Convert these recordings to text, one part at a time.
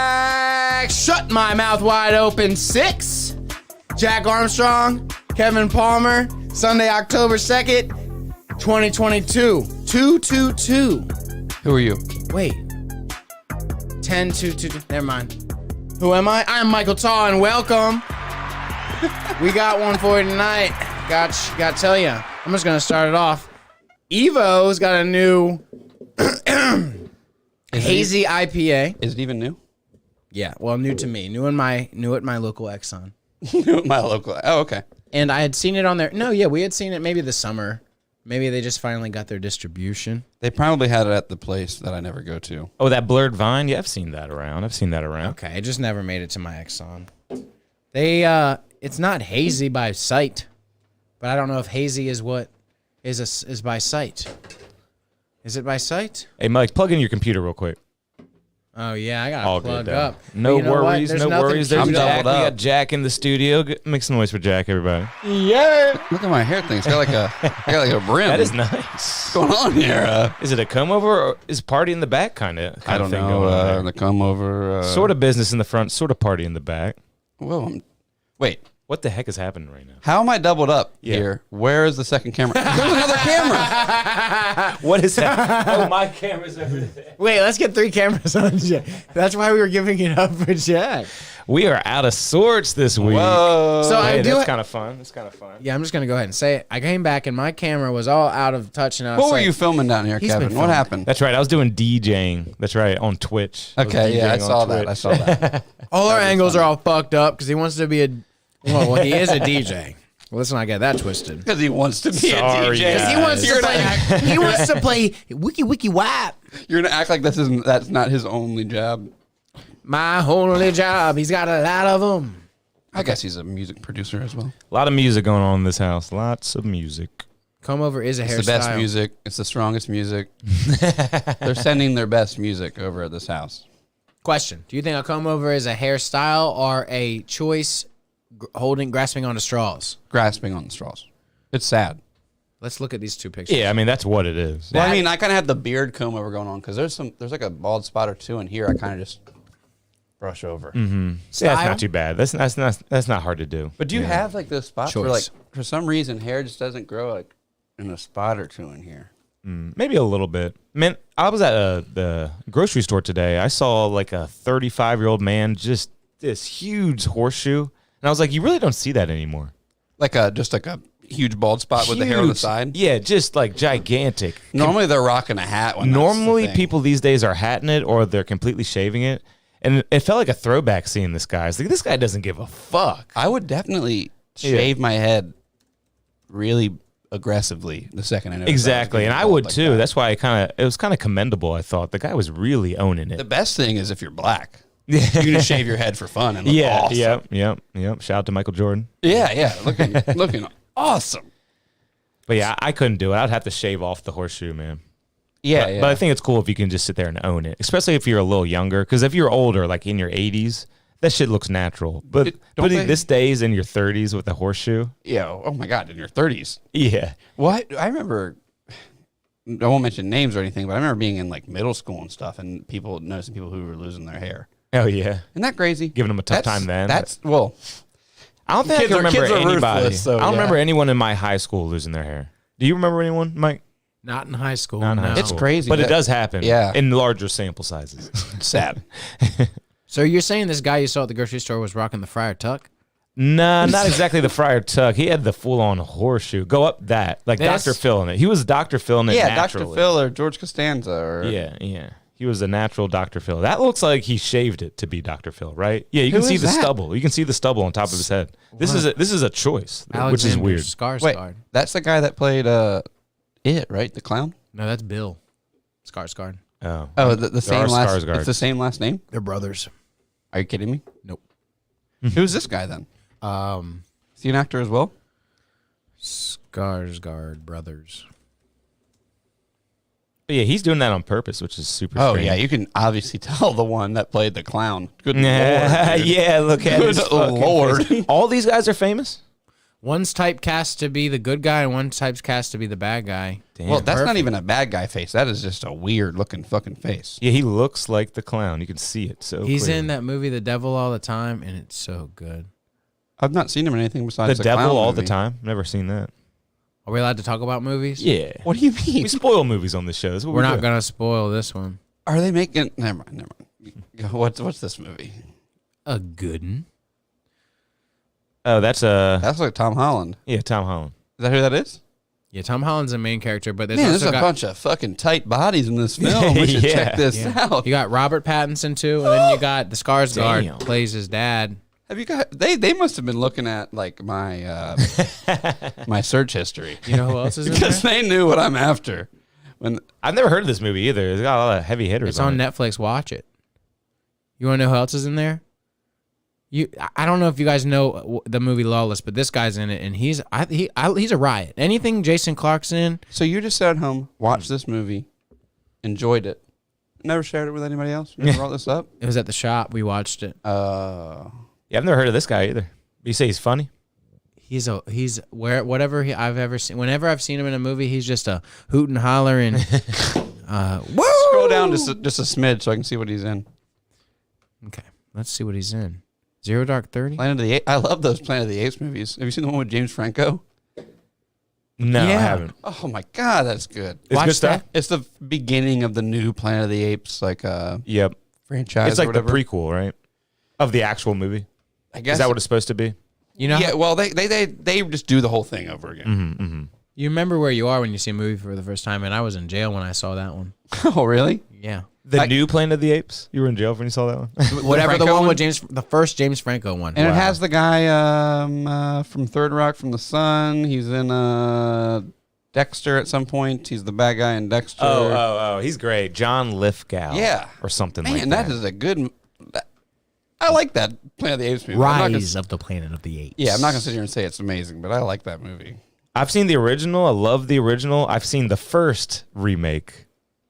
Back. Shut my mouth wide open. 6. Jack Armstrong, Kevin Palmer. Sunday, October 2nd, 2022. 222. Who are you? Wait. 10-2-2. Never mind. Who am I? I'm Michael Taw, and welcome. We got one for you tonight. Got to tell you. I'm just gonna start it off. Evo's got a new hazy IPA. Is it even new? Yeah, well, new to me. New at my local Exxon. New at my local. Oh, okay. And I had seen it on there. No, yeah, we had seen it maybe this summer. Maybe they just finally got their distribution. They probably had it at the place that I never go to. Oh, that Blurred Vine? Yeah, I've seen that around. Okay, it just never made it to my Exxon. It's not hazy by sight, but I don't know if hazy is what is by sight. Is it by sight? Hey, Mike, plug in your computer real quick. Oh, yeah, I got All to plug good, up. No But you know what? worries, no worries. There's I'm Jack. We doubled up. got Jack in the studio. Make some noise for Jack, everybody. Yeah. Look at my hair thing. It's got like a brim. That is nice. What's going on here? Is it a comb over or is party in the back kind of I don't thing know. going on there? The come over. Sort of business in the front, sort of party in the back. Whoa. Wait. What the heck is happening right now? How am I doubled up Yeah. here? Where is the second camera? There's another camera. What is that? Oh, my camera's over there. Wait, let's get 3 cameras on Jack. That's why we were giving it up for Jack. We are out of sorts this week. Whoa. So Hey, I do that's it. kind of fun. That's kind of fun. Yeah, I'm just gonna go ahead and say it. I came back and my camera was all out of touch, and I was What were like, you filming down here, He's Kevin? been What filming. happened? That's right. I was doing DJing. That's right, on Twitch. Okay, yeah, I DJing on saw that. Twitch. I saw that. all our angles are all fucked up because he wants to be a. Well, he is a DJ. Well, let's not get that twisted. Because he wants to be Sorry, a DJ. guys. He wants to You're play. gonna- He wants to play wiki wap. You're gonna act like that's not his only job. My only job. He's got a lot of them. I guess he's a music producer as well. A lot of music going on in this house. Lots of music. Come over is a hairstyle. It's the best music. It's the strongest music. They're sending their best music over at this house. Question: do you think a comb over is a hairstyle or a choice grasping onto straws? Grasping on the straws. It's sad. Let's look at these 2 pictures. Yeah, I mean, that's what it is. Well, I mean, I kind of have the beard comb over going on because there's like a bald spot or two in here. I kind of just brush over. Yeah, that's not too bad. That's not hard to do. But do you have like those spots where Choice. like for some reason hair just doesn't grow like in a spot or two in here? Maybe a little bit. Man, I was at the grocery store today. I saw like a 35-year-old man, just this huge horseshoe. And I was like, you really don't see that anymore. Like just like a huge bald spot with the hair on the Huge. side. Yeah, just like gigantic. Normally they're rocking a hat. When that's the Normally thing. people these days are hatting it or they're completely shaving it. And it felt like a throwback seeing this guy. It's like, this guy doesn't give a fuck. I would definitely shave my head really aggressly the second I noticed. Exactly. And I bald would like too. that. That's why it was kind of commendable, I thought. The guy was really owning The it. best thing is if you're black. You can just shave your head for fun and look awesome. Yep. Shout out to Michael Jordan. Yeah. Looking awesome. But yeah, I couldn't do it. I'd have to shave off the horseshoe, man. Yeah, But I think it's cool if you can just sit there and own it, especially if you're a little younger. Because if you're older, like in your 80s, that shit looks natural. But Don't in they- this days in your 30s with a horseshoe, yeah. Oh my God, in your 30s. yeah. What? I remember, I won't mention names or anything, but I remember being in like middle school and stuff and noticing people who were losing their hair. Oh, yeah. Isn't that crazy? Giving them a tough time then. Well, I don't think I Kids can are- remember kids are anybody. ruthless, so I don't yeah. remember anyone in my high school losing their hair. Do you remember anyone, Mike? Not in high school. Not in high no. It's school. crazy But it that- does happen. Yeah. In larger sample sizes. sad. So you're saying this guy you saw at the grocery store was rocking the Friar Tuck? Nah, not exactly the Friar Tuck. He had the full-on horseshoe. Go up that. Like Yes. Dr. Phil in it. He was Dr. Phil in it Yeah, naturally. Dr. Phil or George Costanza or Yeah. He was a natural Dr. Phil. That looks like he shaved it to be Dr. Phil, right? Yeah, you can Who see is the that? stubble. You can see the stubble on top of his head. This is a choice, which is weird. Skarsgård. Wait, that's the guy that played It, right? The clown? No, that's Bill Skarsgård. Oh. Oh, the There same are last. Skarsgårds. It's the same last name. They're brothers. Are you kidding me? Nope. Who's this guy then? Is he an actor as well? Skarsgård brothers. But yeah, he's doing that on purpose, which is super Oh strange. yeah, you can obviously tell the one that played the clown. Good Yeah, lord, dude. yeah, look at Good his fucking lord. face. All these guys are famous? One's typecast to be the good guy, and one's typecast to be the bad guy. Damn. Well, that's not Perfect. even a bad guy face. That is just a weird looking fucking face. Yeah, he looks like the clown. You can see it so He's clearly. in that movie The Devil All the Time, and it's so good. I've not seen him in anything besides The the Devil clown all the movie. time. Never seen that. Are we allowed to talk about movies? Yeah. What do you mean? We spoil movies on this show. That's what We're we not do. going to spoil this one. Are they making? Never mind. What's this movie? A good one. Oh, that's That's like Tom Holland. yeah, Tom Holland. Is that who that is? Yeah, Tom Holland's the main character, but there's Man, also there's a got, bunch of fucking tight bodies in this film. We should Yeah. check this out. you got Robert Pattinson too, and then you got the Skarsgård Damn. plays his dad. Have you got? They must have been looking at like my my search history You know who else is in because there? they knew what I'm after. When I've never heard of this movie either. It's got a lot of heavy hitters. It's on it. Netflix. Watch it. You want to know who else is in there? I don't know if you guys know the movie Lawless, but this guy's in it, and he's a riot. Anything Jason Clarke's in, so you just sat at home, watched this movie, enjoyed it, never shared it with anybody else. You never brought this up. it was at the shop. We watched it. Yeah, I've never heard of this guy either. You say he's funny? I've ever seen. Whenever I've seen him in a movie, he's just a hoot and holler and woo. Scroll down just a smidge so I can see what he's in. Okay, let's see what he's in. Zero Dark 30. Planet of the Apes. I love those Planet of the Apes movies. Have you seen the one with James Franco? No, Yeah. I haven't. Oh my god, that's good. It's Watch good stuff. that. It's the beginning of the new Planet of the Apes Yep. franchise. It's or like the whatever. prequel, right? Of the actual movie. I guess Is that what it's supposed to be? You know, Yeah. Well, they just do the whole thing over again. Mm-hmm, mm-hmm. you remember where you are when you see a movie for the first time, and I was in jail when I saw that one. Oh, really? Yeah, The new Planet of the Apes? You were in jail when you saw that one? whatever the Franco one one? with the first James Franco one. And it Wow. has the guy from Third Rock from the Sun. He's in Dexter at some point. He's the bad guy in Dexter. Oh, he's great. John Lithgow. Yeah. Or something Man, like that that. is a good. I like that Planet of the Apes movie. I'm not Rise gonna, of the Planet of the Apes. yeah, I'm not gonna sit here and say it's amazing, but I like that movie. I've seen the original. I love the original. I've seen the first remake.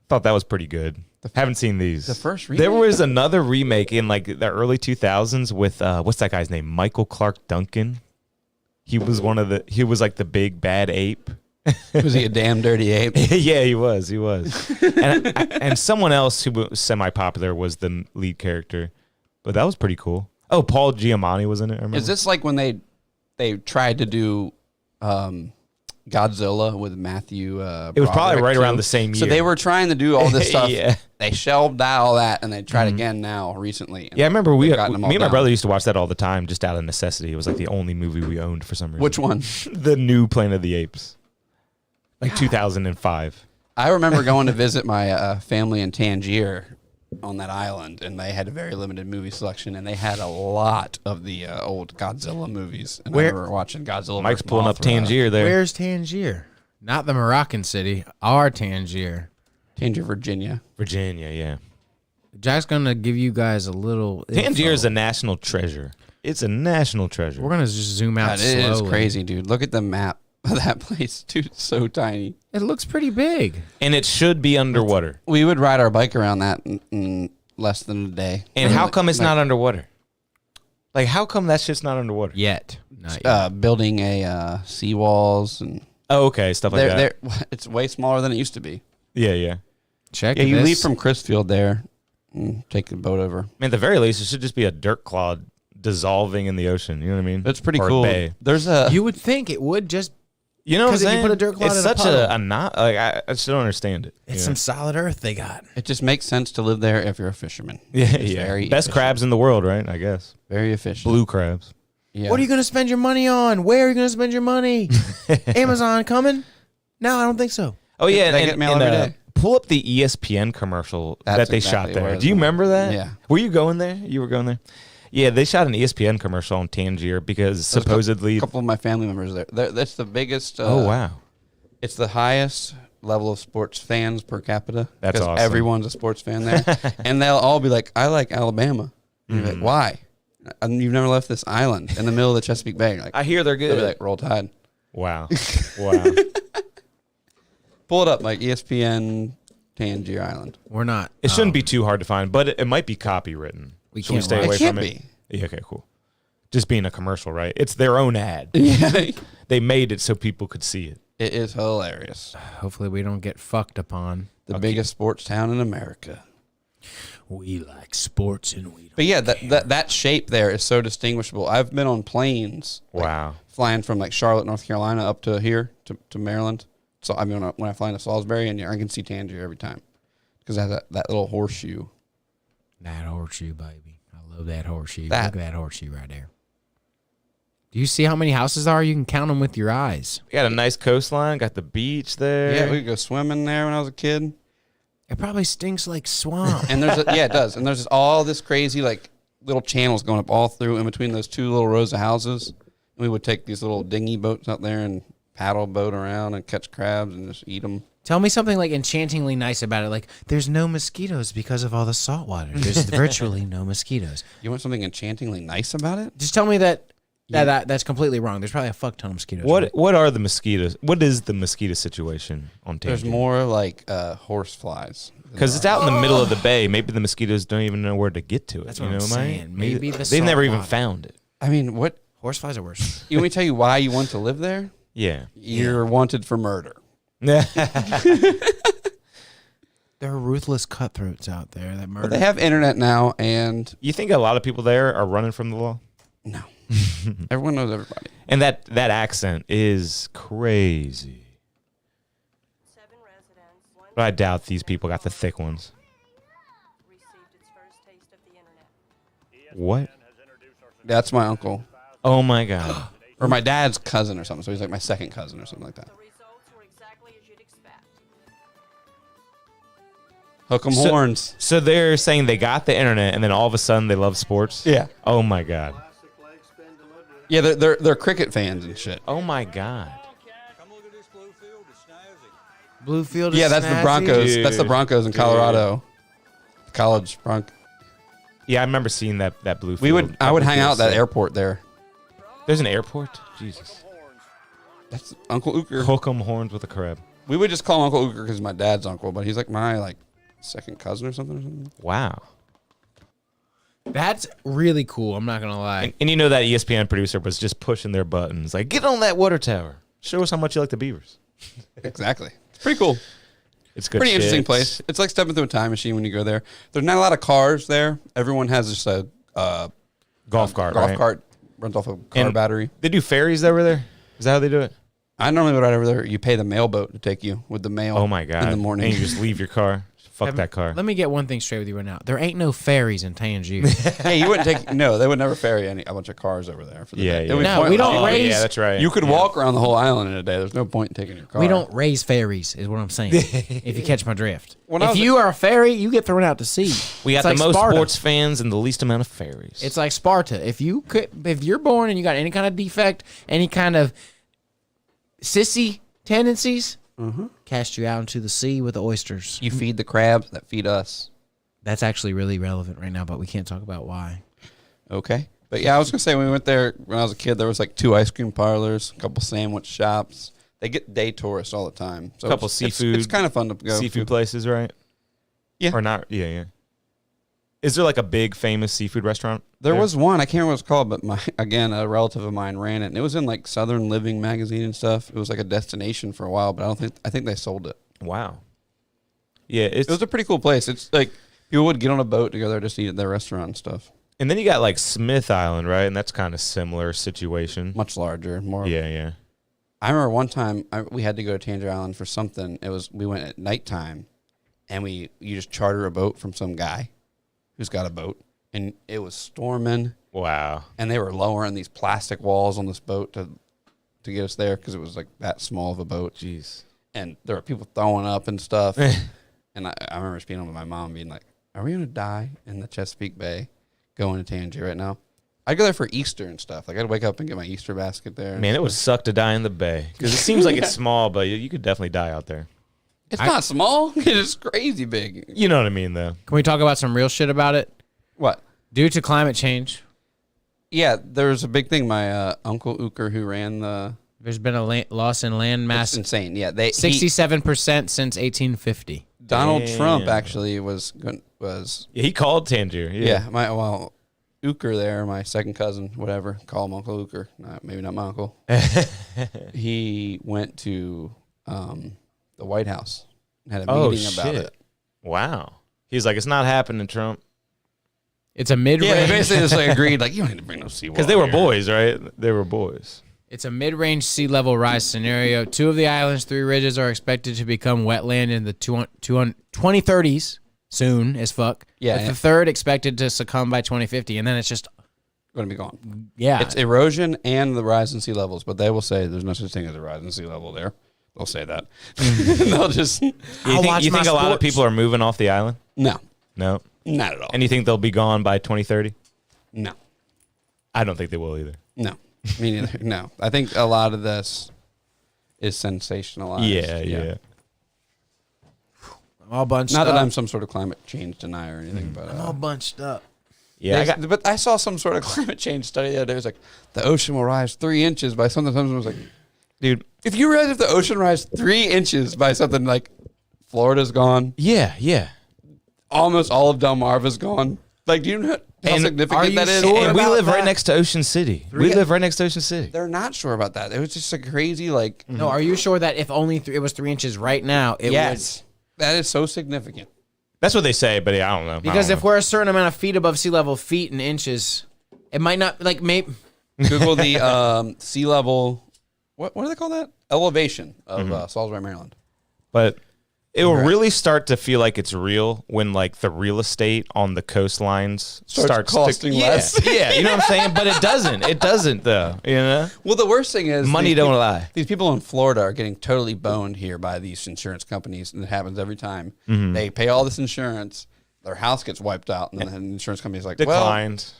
Thought that was pretty good. Haven't seen these. The first There remake? was another remake in like the early 2000s with what's that guy's name? Michael Clark Duncan. He was he was like the big bad ape. Was he a damn dirty ape? Yeah, he was. And someone else who was semi-popular was the lead character. But that was pretty cool. Oh, Paul Giamatti was in it. I remember. Is this like when they tried to do Godzilla with Matthew? It was probably Broderick, right around too? the same So year. they were trying to do all this stuff. Yeah. They shelved all that, and they tried again now recently. And Yeah, I remember they've me gotten them all and my down. brother used to watch that all the time just out of necessity. It was like the only movie we owned for some reason. Which one? The new Planet of the Apes. Like 2005. I remember going to visit my family in Tangier on that island, and they had a very limited movie selection, and they had a lot of the old Godzilla movies. And Where- I remember watching Godzilla. Mike's versus pulling up Mothra. Tangier there. Where's Tangier? Not the Moroccan city. Our Tangier. Tangier, Virginia. Virginia, yeah. Jack's gonna give you guys a little. Tangier is info. a national treasure. It's a national treasure. We're gonna just zoom out God, it is slowly. crazy, dude. Look at the map of that place, dude. It's so tiny. It looks pretty big. And it should be underwater. We would ride our bike around that in less than a day. And how come it's not underwater? Like, how come that shit's not underwater? Yet. Not yet. Building a seawalls and Oh, okay, stuff like that. it's way smaller than it used to be. Yeah. Check Yeah, you this. leave from Chrisfield there and take the boat over. I mean, at the very least, it should just be a dirt clod dissolving in the ocean. You know what I mean? That's pretty Or a cool. bay. There's a You would think it would just. You know what I'm 'Cause if you saying? put a dirt clod it's in a such puddle. a not like I just don't understand it. It's you some know? solid earth they got. it just makes sense to live there if you're a fisherman. Yeah, It's yeah. very Best efficient. crabs in the world, right? I guess Very efficient. blue crabs. Yeah. What are you gonna spend your money on? Where are you gonna spend your money? Amazon coming? No, I don't think so. Oh yeah, They and, get mail and, every day. pull up the ESPN commercial That's that they exactly shot where there. it's Do you going. remember that? Yeah. Were you going there? You were going there. Yeah, they shot an ESPN commercial on Tangier because There's supposedly. a couple of my family members there. That's the biggest. Oh wow. It's the highest level of sports fans per capita. That's 'cause awesome. Everyone's a sports fan there, and they'll all be like, "I like Alabama." And you're like, Mm-hmm. why? And you've never left this island in the middle of the Chesapeake Bay. You're like, I hear they're they'll be good. like, "Roll Tide." Wow. Wow. Pull it up, like ESPN Tangier Island. We're not. It shouldn't be too hard to find, but it might be copywritten. We Should we can't stay write. away It can't from be. it? Yeah, okay, cool. just being a commercial, right? It's their own ad. Yeah. They made it so people could see it. It is hilarious. Hopefully we don't get fucked upon. The biggest sports town in America. We like sports and we don't. But yeah, that shape there is so distinguishable. I've been on planes. Wow. Flying from like Charlotte, North Carolina up to here to Maryland. So I mean, when I fly into Salisbury, and I can see Tangier every time because it has that little horseshoe. That horseshoe, baby. I love that horseshoe. That- Look at that horseshoe right there. Do you see how many houses there are? You can count them with your eyes. We got a nice coastline. Got the beach there. Yeah, we could go swimming there when I was a kid. It probably stinks like swamp. And it does. And there's all this crazy like little channels going up all through in between those two little rows of houses. And we would take these little dinghy boats out there and paddle boat around and catch crabs and just eat them. Tell me something like enchantingly nice about it. Like, there's no mosquitoes because of all the salt water. There's virtually no mosquitoes. You want something enchantingly nice about it? Just tell me that's completely wrong. There's probably a fuck ton of mosquitoes. What are the mosquitoes? What is the mosquito situation on Tangier? There's more like horse flies. Because it's out in the middle of the bay. Maybe the mosquitoes don't even know where to get to it. That's what I'm saying. Maybe the they've never salt even water. found it. I mean, what? Horseflies are worse. You want me to tell you why you want to live there? Yeah. You're wanted for murder. There are ruthless cutthroats out there that murder. But they have internet now, and You think a lot of people there are running from the law? no, everyone knows everybody. And that accent is crazy. But I doubt these people got the thick ones. What? That's my uncle, Oh my God. or my dad's cousin, or something. So he's like my second cousin, or something like that. Hook 'em So- horns. So they're saying they got the internet and then all of a sudden they love sports? Yeah, Oh my God. yeah. They're cricket fans and shit. Oh my God. Bluefield is Yeah, that's the snazzy. Broncos. That's the Dude. Broncos in Colorado. College Yeah, I remember seeing that blue I would that hang blue out at that field. airport there. There's an airport? Jesus. That's Uncle Ooker. Hook 'em horns with a crab. We would just call him Uncle Ooker because my dad's uncle, but he's like my second cousin or something. Wow. That's really cool. I'm not gonna lie. And you know that ESPN producer was just pushing their buttons. Like, get on that water tower. Show us how much you like the Beavers. Exactly. It's pretty cool. It's good Pretty shit. interesting place. It's like stepping through a time machine when you go there. There's not a lot of cars there. Everyone has just a Golf cart, golf right? cart runs off a car And- battery. They do ferries over there? Is that how they do it? I normally ride over there. You pay the mailboat to take you with the mail. Oh my God. In the morning. And you just leave your car. Fuck that car. Let me get one thing straight with you right now. There ain't no ferries in Tangier. Hey, you wouldn't take. No, they would never ferry a bunch of cars over there for the Yeah, day. It yeah. would be No, we pointless. don't raise- Yeah, that's right. You could Yeah. walk around the whole island in a day. There's no point in taking your car. We don't raise ferries, is what I'm saying. If you catch my drift. When I If was- you are a ferry, you get thrown out to sea. We got It's the like most Sparta. sports fans and the least amount of ferries. It's like Sparta. If you're born and you got any kind of defect, any kind of sissy tendencies, cast you out into the sea with the oysters. You feed the crabs that feed us. That's actually really relevant right now, but we can't talk about why. Okay. But yeah, I was gonna say when we went there when I was a kid, there was like 2 ice cream parlors, a couple sandwich shops. They get day tourists all the time. So Couple it's seafood- kind of fun to go. seafood to. places, right? Yeah. Or not? Yeah, yeah. Is there like a big famous seafood restaurant? There was one, I can't remember what it's called, but a relative of mine ran it, and it was in like Southern Living magazine and stuff. It was like a destination for a while, but I think they sold it. Wow. Yeah, It was a pretty cool place. It's like people would get on a boat to go there just to eat at their restaurant and stuff. and then you got like Smith Island, right? And that's kind of similar situation. Much larger, more. Yeah, yeah. I remember one time we had to go to Tangier Island for something. We went at nighttime, and you just charter a boat from some guy who's got a boat, and it was storming, Wow. and they were lowering these plastic walls on this boat to get us there because it was like that small of a boat. Jeez. And there were people throwing up and stuff. And I remember speaking with my mom being like, are we going to die in the Chesapeake Bay going to Tangier right now? I'd go there for Easter and stuff. Like I'd wake up and get my Easter basket there. Man, it would suck to die in the bay because it seems like it's small, but you could definitely die out there. It's not small. It's crazy big. You know what I mean, though. Can we talk about some real shit about it? What? Due to climate change, Yeah, there's a big thing. My Uncle Ooker, who ran the... there's been a loss in land It's mass insane. Yeah, 67% since 1850. Donald Damn. Trump actually was... Yeah, he called Tangier. Yeah, Uker there, my second cousin, whatever, call him Uncle Uker. Maybe not my uncle. He went to the White House and had a meeting about it. Wow. He's like, it's not happening, Trump. It's a mid-range. Yeah, they basically just like agreed, like, you don't need to bring no seawall. Because they were here. boys, right? They were boys. It's a mid-range sea level rise scenario. 2 of the island's 3 ridges are expected to become wetland in the 2030s, soon as fuck. Yeah, With yeah. the third expected to succumb by 2050, and then it's just, Going to be gone. yeah. It's erosion and the rise in sea levels, but they will say there's no such thing as a rise in sea level there. They'll say that. They'll just, You think a lot of people are moving off the island? no, No. not at all. And you think they'll be gone by 2030? No, I don't think they will either. no, me neither. No, I think a lot of this is sensationalized. Yeah. I'm all bunched Not up. that I'm some sort of climate change denier or anything, but I'm all bunched up. Yeah, but I saw some sort of climate change study the other day. It was like the ocean will rise 3 inches by something. Someone was like, dude. if you realize if the ocean rise 3 inches by something, like Florida's gone, Yeah. almost all of Delmarva's gone. Like, do you know how And significant are you that is? sure And we about live right that? next to Ocean City. We live right next to Ocean City. They're not sure about that. It was just a crazy, like, No, are you sure that if only it was 3 inches right now, it yes, that is so significant. That's what they say, but yeah, I don't know. would? Because if we're a certain amount of feet above sea level, feet and inches, it might not, like, maybe. Google the sea level. What do they call that? Elevation of Salisbury, Maryland. But it will really start to feel like it's real when like the real estate on the coastlines starts costing less. Yeah, you know what I'm saying? But it doesn't. It doesn't though. You know? Well, the worst thing is Money these don't peop- lie. These people in Florida are getting totally boned here by these insurance companies, and it happens every time. They pay all this insurance, their house gets wiped out, and then the insurance company's like, Declined.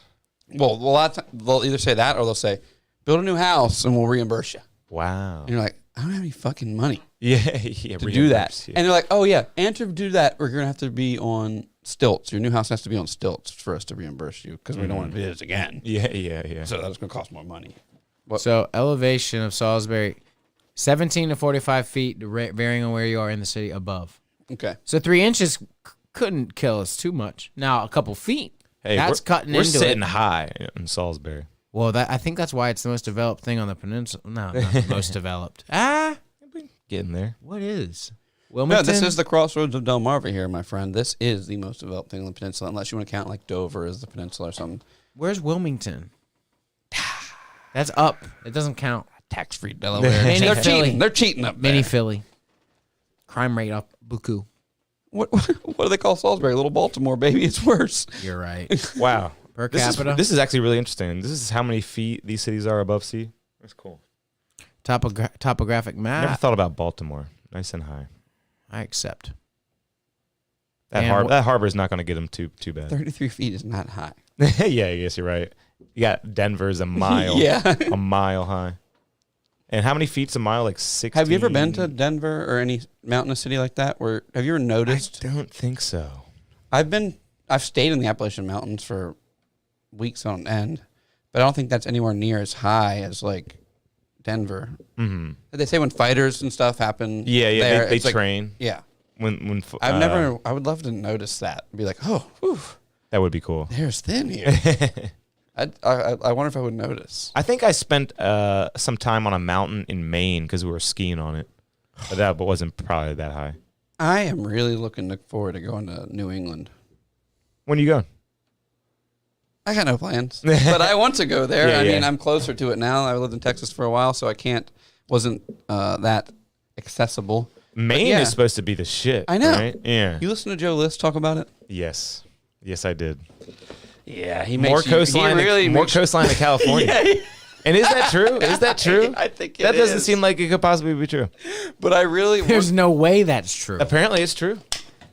well, a lot of they'll either say that or they'll say, build a new house and we'll reimburse you. Wow. And you're like, I don't have any fucking money Yeah, to do that. And they're like, oh yeah, and to do that, we're gonna have to be on stilts. Your new house has to be on stilts for us to reimburse you because we don't want to do this again. Yeah. So that's gonna cost more money. So elevation of Salisbury, 17 to 45 feet, varying on where you are in the city above. Okay. So 3 inches couldn't kill us too much. Now a couple feet, Hey, that's cutting we're into sitting it. high in Salisbury. Well, I think that's why it's the most developed thing on the peninsula. No, not the most developed. Getting there. What is? No, Wilmington? this is the crossroads of Delmarva here, my friend. This is the most developed thing on the peninsula, unless you want to count like Dover as the peninsula or something. Where's Wilmington? That's up. It doesn't count. Tax-free Delaware. Mini They're Philly. cheating. They're cheating up Mini there. Philly. Crime rate up. Buku. What do they call Salisbury? Little Baltimore, baby. It's worse. You're right. Wow. Per This capita. is actually really interesting. This is how many feet these cities are above sea. That's cool. Topographic Never map. thought about Baltimore. Nice and high. I accept. That And that harbor is not going to get them too bad. 33 feet is not high. Yeah, I guess you're right. You got Denver's a mile. Yeah. A mile high. And how many feet's a mile? Like 60. Have you ever been to Denver or any mountainous city like that? Have you ever I noticed? don't think so. I've stayed in the Appalachian Mountains for weeks on end, but I don't think that's anywhere near as high as like Denver. Mm-hmm. They say when fighters and stuff happen. Yeah, there, they it's like- train. yeah. I I would love to notice that. Be like, oh, whew, That would be cool. there's thin here. I wonder if I would notice. I think I spent some time on a mountain in Maine because we were skiing on it, but that wasn't probably that high. I am really looking forward to going to New England. When are you going? I got no plans, but I want to go there. Yeah, I yeah. mean, I'm closer to it now. I lived in Texas for a while, so wasn't that accessible. Maine yeah. is supposed to be the shit. I know. Right? Yeah. You listen to Joe List talk about it? Yes, I did. Yeah, he More coastline. More coastline to California. Yeah, And is that true? Is that true? I think that doesn't seem like it could possibly be true. But I really There's no way that's true. Apparently, it's true.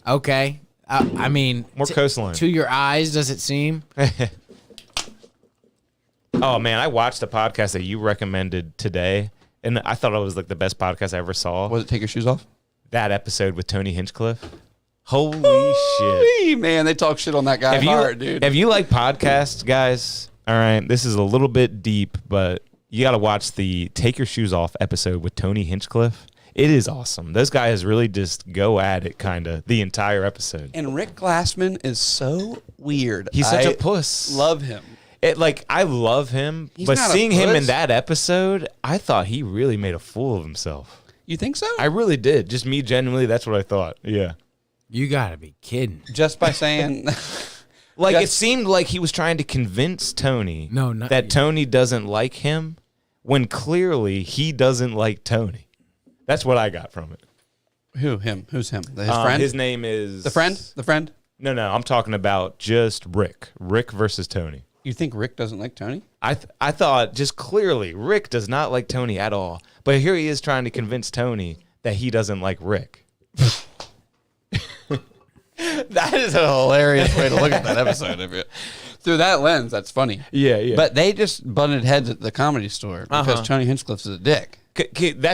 Okay. I mean, More coastline. to your eyes, does it seem? Oh man, I watched a podcast that you recommended today, and I thought it was like the best podcast I ever saw. Was it Take Your Shoes Off? That episode with Tony Hinchcliffe. Holy shit! Hey, man, they talk shit on that guy hard, dude. If you like podcasts, guys, all right, this is a little bit deep, but you got to watch the Take Your Shoes Off episode with Tony Hinchcliffe. It is awesome. Those guys really just go at it, kind of the entire episode. And Rick Glassman is so weird. He's such I a puss. Love him. I love him, He's but not a seeing him in puss. that episode, I thought he really made a fool of himself. You think so? I really did. Just me, genuinely, that's what I thought. Yeah. You gotta be kidding. Just by saying, Like, Yes. it seemed like he was trying to convince Tony No, not that you. Tony doesn't like him when clearly he doesn't like Tony. That's what I got from it. who him? Who's him? His friend? His name is... The friend? The friend? No, I'm talking about just Rick. Rick versus Tony. You think Rick doesn't like Tony? I thought just clearly Rick does not like Tony at all. But here he is trying to convince Tony that he doesn't like Rick. That is a hilarious way to look at that episode. Through that lens, that's funny. Yeah. But they just butted heads at the Comedy Store because Tony Hinchcliffe's a dick. That's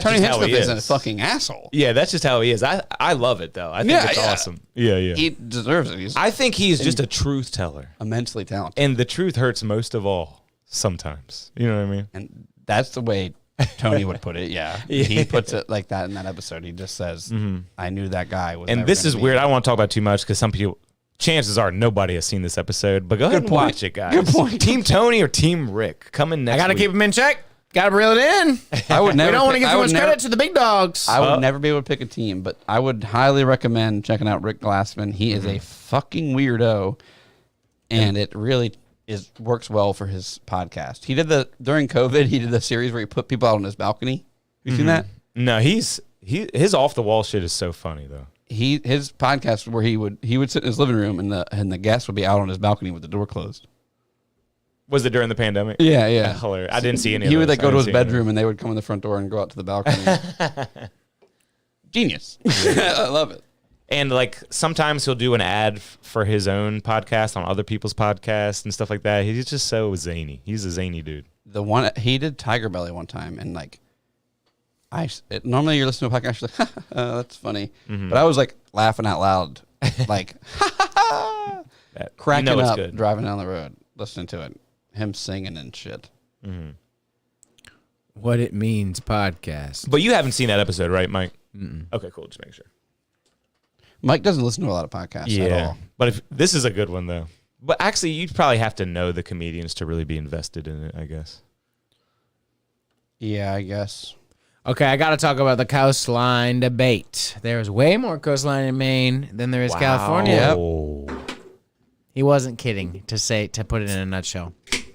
Tony just how he Hinchcliffe is. is a fucking asshole. Yeah, that's just how he is. I love it, though. I think Yeah, it's yeah. awesome. Yeah. He deserves it. He's I think he's just a truth teller. immensely talented. And the truth hurts most of all sometimes. You know what I mean? And that's the way Tony would put it, yeah. He puts it like that in that episode. He just says, I knew that guy was And never this gonna is be- weird. I don't want to talk about it too much because some people, chances are nobody has seen this episode. But go ahead and point. watch it, guys. Good point. Team Tony or Team Rick? Coming next I gotta week. keep him in check. Gotta reel it in. I would never We don't want to pick- give I too would much never- credit to the big dogs. I would never be able to pick a team, but I would highly recommend checking out Rick Glassman. He is a fucking weirdo, and it really works well for his podcast. He did during COVID. He did the series where he put people out on his balcony. Have you seen that? No, his off the wall shit is so funny though. His podcast where he would sit in his living room and the guests would be out on his balcony with the door closed. Was it during the pandemic? Yeah. Hilarious. I didn't see any of He would those. like go I to didn't his see any of bedroom and they would come in the front door and go out to the balcony. Genius. I love it. And like sometimes he'll do an ad for his own podcast on other people's podcasts and stuff like that. He's just so zany. He's a zany dude. The one he did Tiger Belly one time, and like, normally you're listening to a podcast, you're like, that's funny, but I was like laughing out loud, like cracking it's up, good. driving down the road, listening to it, him singing and shit. What it means podcast. But you haven't seen that episode, right, Mike? Okay, cool. Just make sure. Mike doesn't listen to a lot of podcasts at all. But if this is a good one though. But actually, you'd probably have to know the comedians to really be invested in it, I guess. Yeah, I guess. Okay, I got to talk about the coastline debate. There's way more coastline in Maine than there is California. Yep. He wasn't kidding to put it in a nutshell.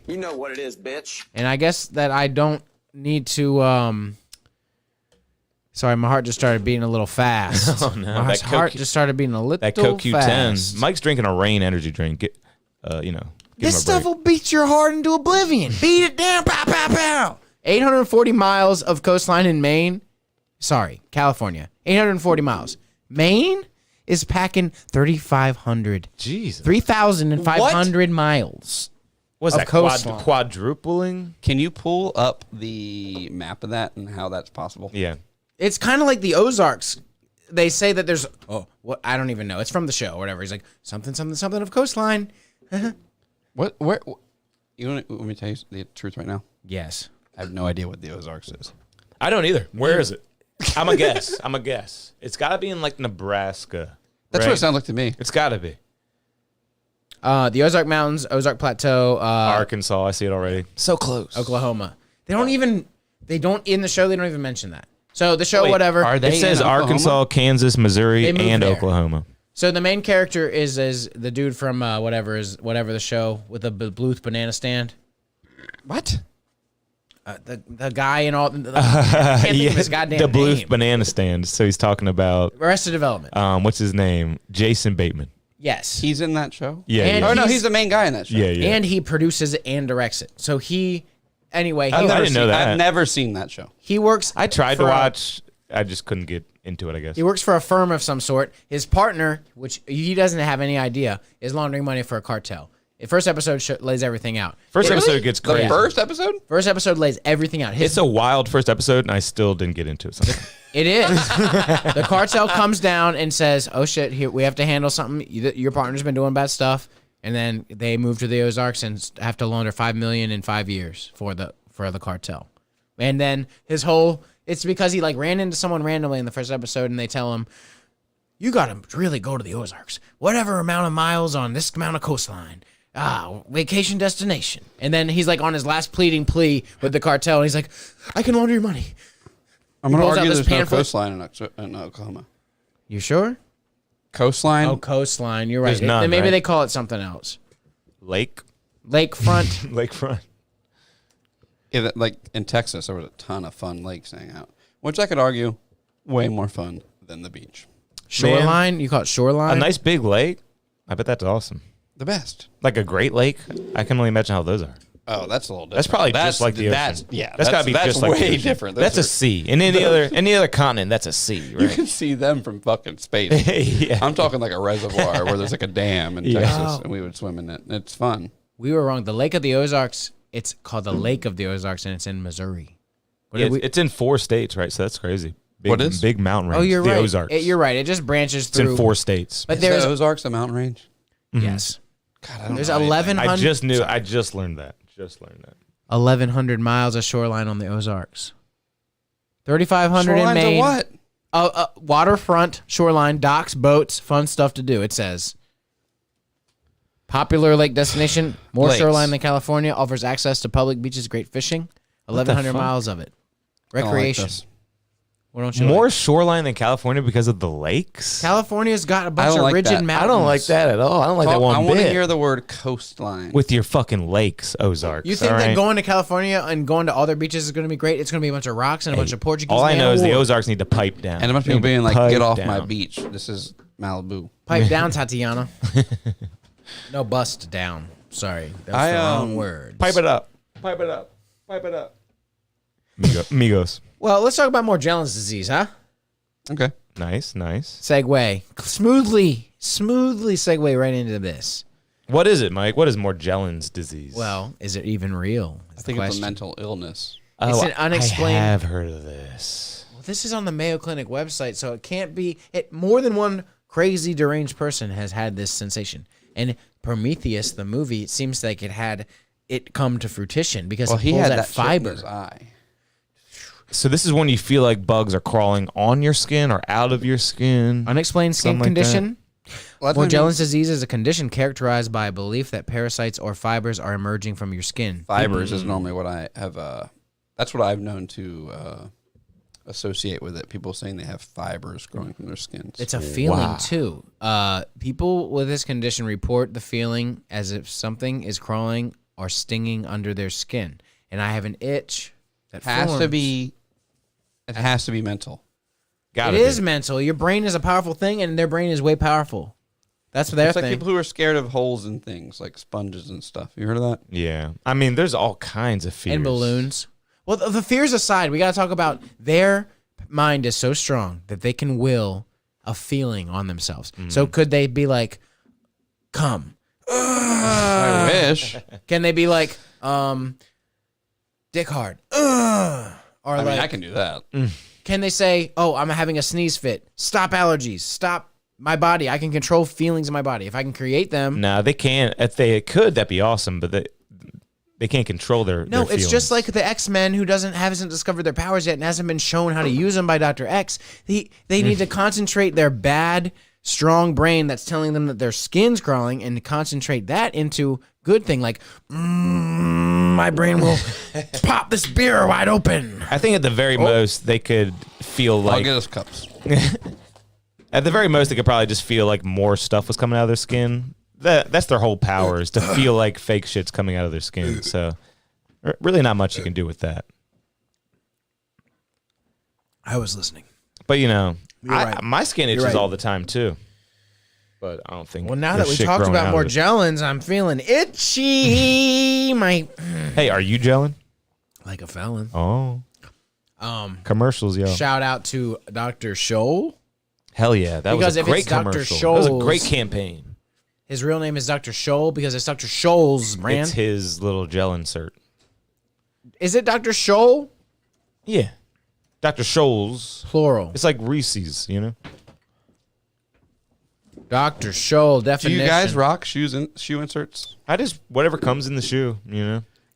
You know what it is, bitch. And I guess that I don't need to. Sorry, my heart just started beating a little fast. Oh, no. My That heart CoQ- just started beating a little That CoQ10. fast. Mike's drinking a Rain energy drink. Give This him a stuff break. will beat your heart into oblivion. Beat it down. Pow, pow, pow. 840 miles of coastline in Maine. Sorry, California. 840 miles. Maine is packing 3,500. Jesus. 3,500 miles. What's of that? coastline. Quadrupling? Can you pull up the map of that and how that's possible? Yeah. It's kind of like the Ozarks. They say that there's what I don't even know. It's from the show or whatever. He's like something of coastline. Where? You want me to tell you the truth right now? Yes. I have no idea what the Ozarks is. I don't either. Where is it? I'm a guess. It's got to be in like Nebraska. That's right? what it sounds like to me. It's got to be. The Ozark Mountains, Ozark Plateau, Arkansas. I see it already. So close. Oklahoma. They don't even in the show. They don't even mention that. So the show, Wait, whatever. are they It says in Oklahoma? Arkansas, Kansas, Missouri, They moved and there. Oklahoma. So the main character is the dude from whatever the show with the Bluth banana stand. What? The guy and all. I can't think of his goddamn the Bluth name. banana stand. So he's talking about Arrested Development. what's his name? Jason Bateman. Yes. He's in that show? Yeah. And yeah. Oh, no, he's- he's the main guy in that show. Yeah. And he produces it and directs it. So anyway, I didn't know that. I've never seen that show. he works. I tried to for a- watch. I just couldn't get into it, I guess. He works for a firm of some sort. His partner, which he doesn't have any idea, is laundering money for a cartel. The first episode lays everything out. First episode gets The crazy. first episode? First episode lays everything out. It's a wild first episode, and I still didn't get into it. It is. The cartel comes down and says, "Oh shit, here we have to handle something. Your partner's been doing bad stuff." And then they move to the Ozarks and have to launder $5 million in 5 years for the cartel. And then it's because he like ran into someone randomly in the first episode, and they tell him, "You got to really go to the Ozarks. Whatever amount of miles on this amount of coastline." vacation destination. And then he's like on his last pleading plea with the cartel. And he's like, I can launder your money. I'm going to pulls out argue this there's no pamphlet. coastline in Oklahoma. You sure? Coastline? Oh, coastline. You're right. There's none, Then maybe right? they call it something else. Lake? Lakefront. Lakefront. Yeah, like in Texas, there was a ton of fun lakes hanging out, which I could argue way more fun than the beach. Shoreline. You call it shoreline? A nice big lake? I bet that's awesome. The best. Like a Great Lake? I can only imagine how those are. Oh, that's a little different. That's probably just like the ocean. That's gotta be that's just like the way ocean. different. That's a sea. In any other continent, that's a sea, You right? can see them from fucking space. Yeah. I'm talking like a reservoir where there's like a dam in Yeah. Texas, Oh. and we would swim in it. It's fun. We were wrong. The Lake of the Ozarks, it's called the Lake of the Ozarks, and it's in Missouri. What Yeah, did we- it's in 4 states, right? So that's crazy. Big, What is? Big mountain range. oh, you're the right. Ozarks. You're right. It just branches It's through. in 4 states. But Is there's the Ozarks a mountain range? yes. God, I don't There's know anything. 1,100. I just learned that. 1,100 miles of shoreline on the Ozarks. 3,500 in Shorelines Maine. of what? Waterfront, shoreline, docks, boats, fun stuff to do. It says popular lake destination, more Lakes. shoreline than California, offers access to public beaches, great fishing. 1,100 fuck? miles of it. I don't like Recreation. this. What don't you More like? shoreline than California because of the lakes? California's got a bunch don't of like rigid that. mountains. I don't like that at all. I don't like that one I want to bit. hear the word coastline. With your fucking lakes, Ozarks. You think all that right? going to California and going to all their beaches is going to be great? It's going to be a bunch of rocks and a bunch of Portuguese. All I man know of is the war. Ozarks need to pipe down. and a bunch of people They need being to like, pipe get off my down. beach. This is Malibu. Pipe down, Tatiana. No, bust down. Sorry, that's the wrong word. Pipe it up. Pipe it up. Pipe it up. Migos. Well, let's talk about more Morgellons disease, huh? Okay. Nice. Segue smoothly segue right into this. What is it, Mike? What is Morgellons disease? Well, is it even real? I think it's a mental illness. It's an unexplained- I have heard of this. Well, this is on the Mayo Clinic website, so it can't be. It more than one crazy deranged person has had this sensation. And Prometheus, the movie, it seems like it had it come to fruition because Well, it he pulls had that that shit in fiber. his eye. So this is when you feel like bugs are crawling on your skin or out of your skin. Unexplained skin Something like condition. Well, that's what I mean. Morgellons disease is a condition characterized by a belief that parasites or fibers are emerging from your skin. Fibers is normally what I have. That's what I've known to associate with it. People saying they have fibers growing from their skins. It's a feeling Wow. too. People with this condition report the feeling as if something is crawling or stinging under their skin, and I have an itch that has to forms. be. It has to be mental. Gotta It be. is mental. Your brain is a powerful thing, and their brain is way powerful. That's their It's like thing. people who are scared of holes in things, like sponges and stuff. You heard of that? Yeah. I mean, there's all kinds of fears. And balloons. Well, the fears aside, we got to talk about their mind is so strong that they can will a feeling on themselves. So could they be like, come? I wish. Can they be like, dick hard? Or I mean, like, I can do that. can they say, oh, I'm having a sneeze fit. Stop allergies. Stop my body. I can control feelings in my body. If I can create them. No, they can't. If they could, that'd be awesome. But they can't control their. No, their it's just feelings. like the X-Men who hasn't discovered their powers yet and hasn't been shown how to use them by Dr. X. They need to concentrate their bad, strong brain that's telling them that their skin's crawling and concentrate that into good thing like, my brain will pop this beer wide open. I think at the very most they could feel I'll like. get us cups. At the very most, they could probably just feel like more stuff was coming out of their skin. That's their whole power, is to feel like fake shit's coming out of their skin. So, really, not much you can do with that. I was listening. But right. my skin itches right. all the time too. But I don't think. Well, now there's that we shit talked growing about out of it. Morgellons, I'm feeling itchy. Hey, are you gelling? Like a felon. Oh, commercials, yo. Shout out to Dr. Scholl. Hell yeah, that Because was a if great it's Dr. commercial. That was a great Scholl's- campaign. His real name is Dr. Scholl because it's Dr. Scholl's brand. It's his little gel insert. Is it Dr. Scholl? Yeah, Dr. Scholl's. Plural. It's like Reese's, Dr. Scholl Do definition. you guys rock shoe inserts? I just whatever comes in the shoe,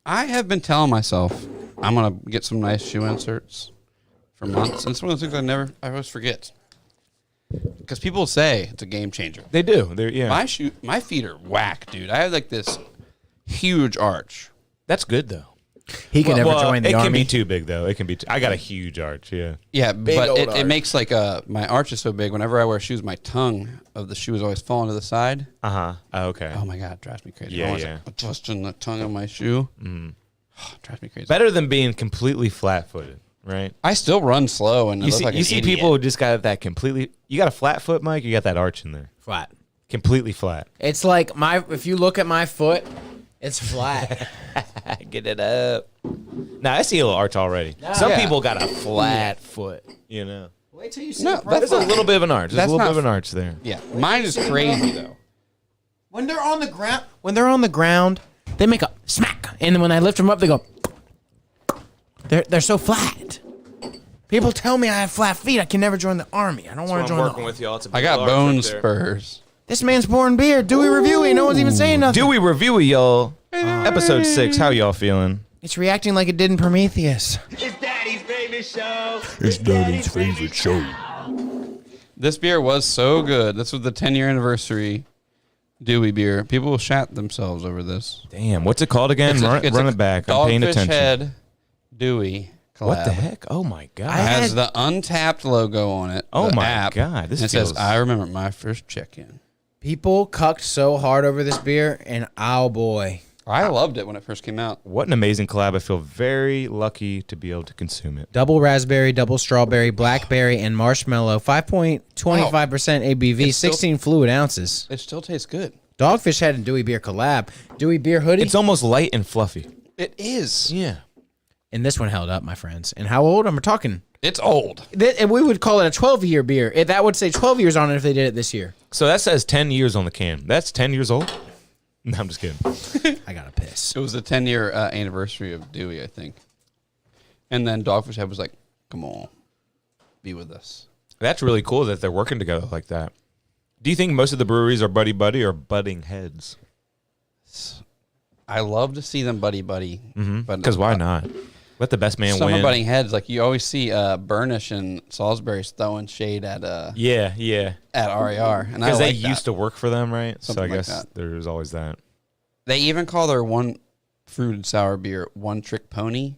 I have been telling myself I'm gonna get some nice shoe inserts for months, and it's one of those things I always forget. Because people say it's a game changer. They do. They're My feet are whack, dude. I have like this huge arch. That's good though. He can never join the It army. can be too big though. It can be. I got a huge arch. Yeah. Yeah, old but it arch. makes like my arch is so big. Whenever I wear shoes, my tongue of the shoe is always falling to the side. Okay. Oh my god, it drives me crazy. Yeah, I'm always yeah. like, adjusting the tongue of my shoe. Drives me crazy. Better than being completely flat-footed, right? I still run slow and I You look see, like an you see idiot. people who just got that completely. You got a flat foot, Mike. You got that arch in there, Flat. completely flat. It's like if you look at my foot, it's flat. Get it up. Now I see a little arch already. Some Yeah. people got a flat foot. You know, Wait till you see No, the that's there's a not- little bit of an arch. There's That's a little not- bit of an arch there. Yeah, mine is crazy though. When they're on the ground, they make a smack, and then when I lift them up, they go. They're so flat. People tell me I have flat feet. I can never join the army. I don't want to join the army. with y'all. It's a I big got arch bone up there. spurs. This man's pouring beer. Dewey reviewing. No one's even saying nothing. Dewey review y'all. Episode 6. How y'all feeling? It's reacting like it did in Prometheus. It's Daddy's favorite show. It's Daddy's favorite show. This beer was so good. This was the 10-year anniversary Dewey beer. People will shat themselves over this. Damn, what's it called again? Run it back. I'm paying Dogfish attention. Head Dewey collab. What the heck? Oh my god. I Has had- the Untapped logo on it. Oh the my app, God, this and it says, feels- "I remember my first check-in." People cucked so hard over this beer, and oh boy. I loved it when it first came out. What an amazing collab. I feel very lucky to be able to consume it. Double raspberry, double strawberry, blackberry, and marshmallow. 5.25% ABV, It's still- 16 fluid ounces. It still tastes good. Dogfish Head and Dewey Beer collab. Dewey Beer hoodie. It's almost light and fluffy. It is. Yeah. And this one held up, my friends. And how old? I'm talking. It's old. And we would call it a 12-year beer. That would say 12 years on it if they did it this year. So that says 10 years on the can. That's 10 years old? No, I'm just kidding. I got to piss. It was the 10-year anniversary of Dewey, I think. And then Dogfish Head was like, "Come on, be with us." That's really cool that they're working together like that. Do you think most of the breweries are buddy-buddy or butting heads? I love to see them buddy, but Because why not? Let the best man some win. are butting heads. Like you always see Burnish and Salisbury's throwing shade at Yeah, yeah. RER, and I Because like they that. used to work for them, right? Something so I like guess that. there's always that. They even call their one fruited sour beer One Trick Pony,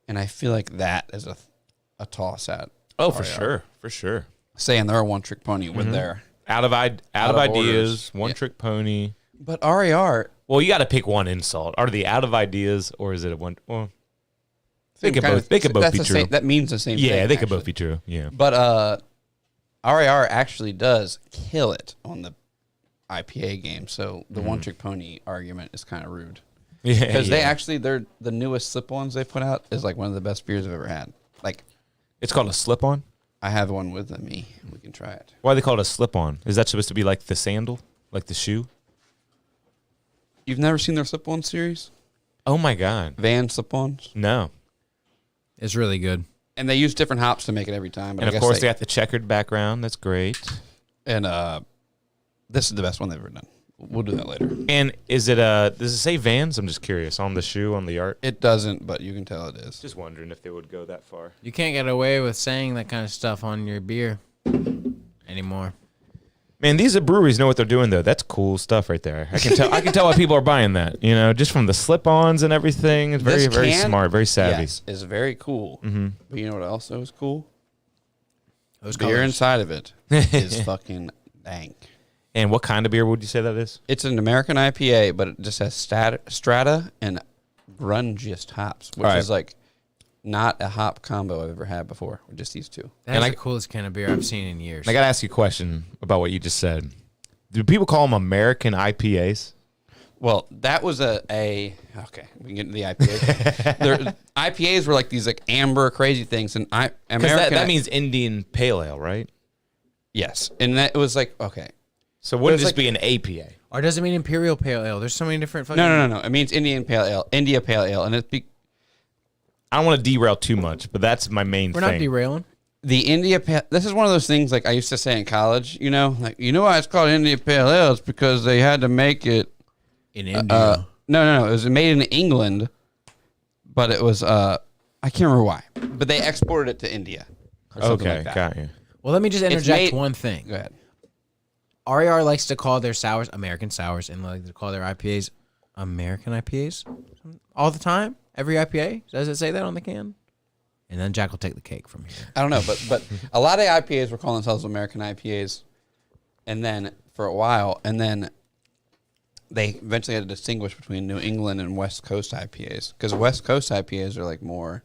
and I feel like that is a toss at. Oh, for RER. sure. For sure. Saying they're a One Trick Pony with their, Out of of ideas, orders. one trick pony. but RER. Well, you got to pick one insult. Are they out of ideas or is it a one? Well, they could kind both. They could both that's be the true. Same, that means the same thing. Yeah, they could actually. both be true. Yeah. But RER actually does kill it on the IPA game. So the One Trick Pony argument is kind of rude. Yeah. Because yeah. they actually, the newest slip-ons they put out is like one of the best beers I've ever had. Like, It's called a slip-on. I have one with me. We can try it. Why are they called a slip-on? Is that supposed to be like the sandal, like the shoe? You've never seen their slip-on series? Oh my god, Van slip-ons? no! It's really good. And they use different hops to make it every time. But And I of guess course they got the checkered background. That's great. And this is the best one they've ever done. We'll do that later. And is it does it say Vans? I'm just curious on the shoe on the art. It doesn't, but you can tell it is. Just wondering if they would go that far. You can't get away with saying that kind of stuff on your beer anymore. Man, these breweries know what they're doing though. That's cool stuff right there. I can tell. I can tell why people are buying that. You know, just from the slip-ons and everything. It's very, This very can- smart, very savvy. Yes, is very cool. Mm-hmm. But you know what else is cool? Those Beer colors. inside of it is fucking dank. And what kind of beer would you say that is? It's an American IPA, but it just has strata and grungiest hops, which All right. is like not a hop combo I've ever had before. With just these two. That's And the coolest can of beer I've seen in years. I got to ask you a question about what you just said. Do people call them American IPAs? Well, that was a okay. We can get into the IPA. IPAs were like these like amber crazy things, and Because American that means Indian Pale Ale, right? yes, and that it was like okay. So wouldn't There's this be an APA? Or does it mean Imperial Pale Ale? There's so many different fucking... No. It means Indian Pale Ale, India Pale Ale, and it's I don't want to derail too much, but that's my main We're thing. not derailing. the India Pale. This is one of those things like I used to say in college. You know, like you know why it's called India Pale Ale? It's because they had to make it. In India. No. It was made in England, but it was I can't remember why. But they exported it to India. Or something Okay, like that. got you. Well, let me just interject made- one thing. Go ahead. RER likes to call their sours American sours and like to call their IPAs American IPAs all the time? Every IPA? Does it say that on the can? And then Jack will take the cake from here. I don't know, but a lot of IPAs were calling themselves American IPAs, and then for a while, and then they eventually had to distinguish between New England and West Coast IPAs, because West Coast IPAs are like more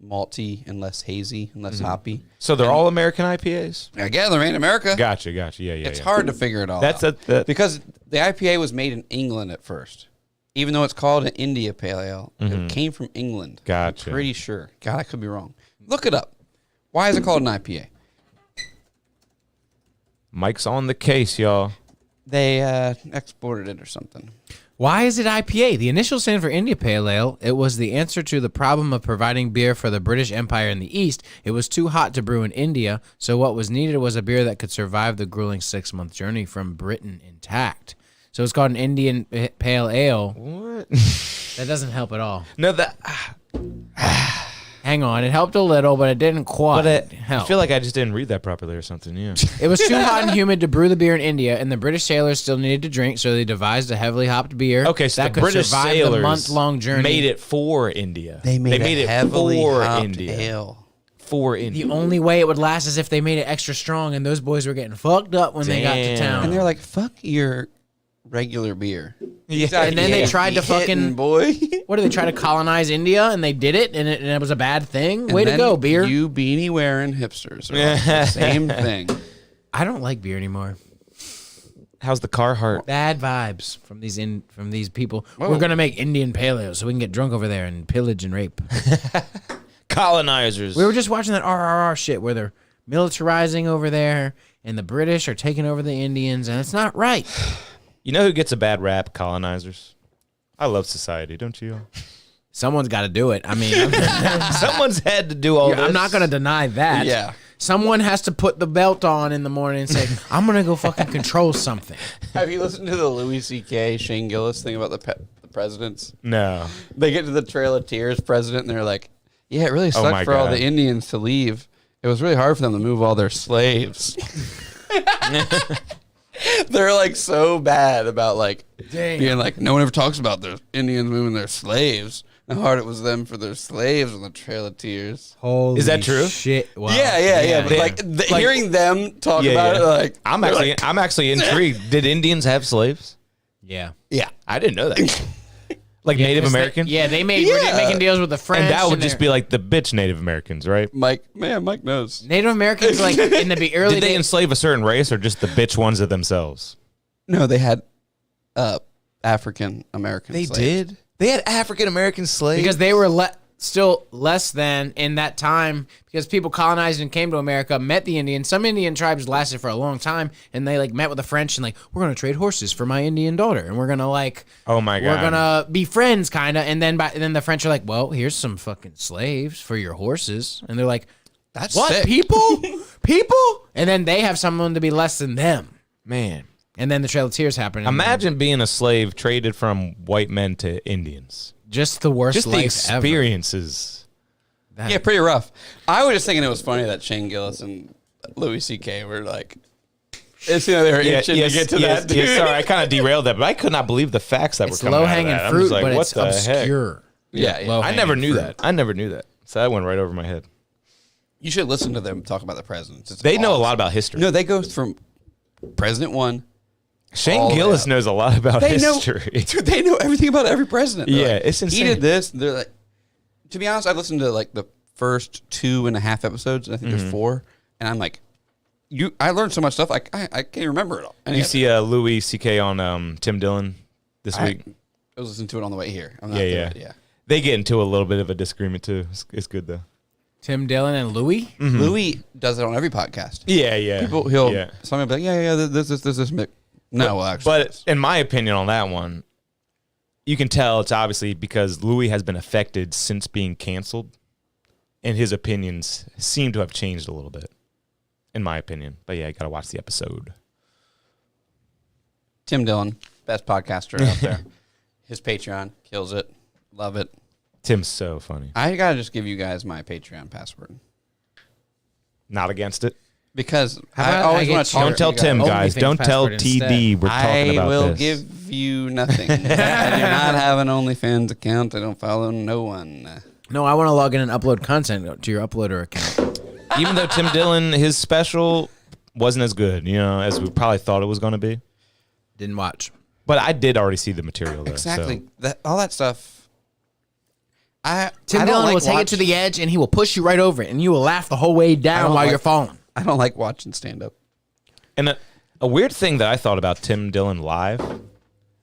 malty and less hazy and less hoppy. So they're all American IPAs? I guess they're made in America. Gotcha. Yeah. It's hard to figure it all That's out. Because the IPA was made in England at first. Even though it's called an India Pale Ale, it came from England. Gotcha. I'm pretty sure. God, I could be wrong. Look it up. Why is it called an IPA? Mike's on the case, y'all. They exported it or something. Why is it IPA? The initial stand for India Pale Ale. It was the answer to the problem of providing beer for the British Empire in the East. It was too hot to brew in India, so what was needed was a beer that could survive the grueling 6-month journey from Britain intact. So it's called an Indian Pale Ale. What? That doesn't help at all. No, that. Hang on, it helped a little, but it didn't quite I help. feel like I just didn't read that properly or something. Yeah. It was too hot and humid to brew the beer in India, and the British sailors still needed to drink, so they devised a heavily hopped beer Okay, so that the could British survive sailors the month-long journey. made it for India. They made it heavily for hopped India. ale. For India. The only way it would last is if they made it extra strong, and those boys were getting fucked up when they got to Damn. town. And they're like, fuck your regular beer. Yeah. And then they tried to fucking boy. what did they try to colonize India, and they did it, and it was a bad thing. Way to And go, then beer! You beanie wearing hipsters. Are like the same thing. I don't like beer anymore. How's the Carhartt? Bad vibes from these people. Whoa. We're gonna make Indian Pale Ale so we can get drunk over there and pillage and rape. Colonizers. We were just watching that RRR shit where they're militarizing over there, and the British are taking over the Indians, and it's not right. You know who gets a bad rap? Colonizers. I love society, don't you? Someone's got to do it. I mean, Someone's had to do all this. I'm not going to deny that. Yeah. Someone has to put the belt on in the morning and say, I'm going to go fucking control something. Have you listened to the Louis C.K. Shane Gillis thing about the presidents? No. They get to the Trail of Tears president, and they're like, yeah, it really my sucked for all God. the Indians to leave. It was really hard for them to move all their slaves. They're like so bad about like being like, no one ever talks about their Indians moving their slaves. How hard it was them for their slaves on the Trail of Tears. Holy Is that true? Shit. Wow. Yeah. But They- like, hearing them talk about it, like I'm they're actually like, I'm actually intrigued. Did Indians have slaves? Yeah. yeah. I didn't know that. Like Native 'Cause American? Yeah, they made Yeah. making deals with the French. And that would they're- just be like the bitch Native Americans, right? Mike knows. Native Americans, like in the early Did they days. enslave a certain race or just the bitch ones of themselves? No, they had African American. slaves. They had African American slaves. Because they were still less than in that time, because people colonized and came to America, met the Indians. Some Indian tribes lasted for a long time, and they like met with the French and like, we're gonna trade horses for my Indian daughter, and we're gonna like, Oh my God. we're gonna be friends, kind of. And then then the French are like, well, here's some fucking slaves for your horses, and they're like, That's what sick. people? And then they have someone to be less than them, Man. and then the Trail of Tears happen. and Imagine being a slave traded from white men to Indians. just the worst Just the life ever. experiences. Yeah, pretty rough. I was just thinking it was funny that Shane Gillis and Louis C.K. were like, it's, they were itching to get to that. Dude. Yes, sorry, I kind of derailed that, but I could not believe the facts that It's were coming low out of hanging that. I'm fruit, just like, but what it's the heck? obscure. Yeah. I Low-hanging never knew fruit. that. I never knew that. So that went right over my head. You should listen to them talk about the presidents. It's They know a awesome. lot about history. No, they go from President 1. Shane all Gillis that. knows a lot about They know, history. dude, they know everything about every president. They're Yeah, like, it's insane. He did this. They're like, to be honest, I listened to like the first 2.5 episodes, and I think there's 4, and I'm like, I learned so much stuff. I can't even remember it all. And You see Louis C.K. on Tim Dillon this week? I was listening to it on the way here. I'm not Yeah, doing yeah. it, yeah. They get into a little bit of a disagreement too. It's good though. Tim Dillon and Louis. Louis does it on every podcast. Yeah, yeah. He'll yeah. somebody will be like, yeah, this. No, well, actually, But in my opinion on that one, you can tell it's obviously because Louis has been affected since being canceled, and his opinions seem to have changed a little bit, in my opinion. But yeah, you got to watch the episode. Tim Dillon, best podcaster out there. His Patreon kills it. Love it. Tim's so funny. I gotta just give you guys my Patreon password. Not against it. Because How I about always I want get to talk Don't your to tell you Tim, guys. OnlyFans Don't tell password TD instead. we're talking I about will this. give you nothing. I do not have an OnlyFans account. I don't follow no one. No, I want to log in and upload content to your uploader account. Even though Tim Dillon, his special wasn't as good, as we probably thought it was going to be. Didn't watch. But I did already see the material, though. Exactly. So. All that stuff. Tim I don't Dillon like will take it to the edge, and he will push you right over it, and you will laugh the whole way down don't while like- you're falling. I don't like watching stand up. And a weird thing that I thought about Tim Dillon live,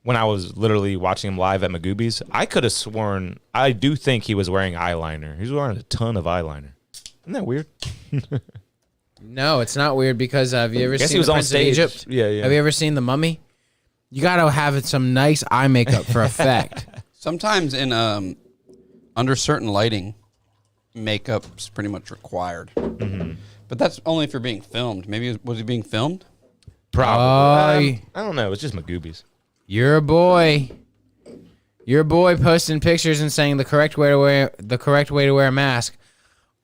when I was literally watching him live at Magoobies, I could have sworn, I do think he was wearing eyeliner. He's wearing a ton of eyeliner. Isn't that weird? No, it's not weird because have you ever Guess seen he was the on Prince of stage. Egypt? Yeah, yeah. Have you ever seen The Mummy? You got to have some nice eye makeup for effect. Sometimes in under certain lighting, makeup's pretty much required. Mm-hmm. But that's only if you're being filmed. Maybe was he being filmed? Probably. Oh, I don't know. It's just Magoobies. Your boy posting pictures and saying the correct way to wear a mask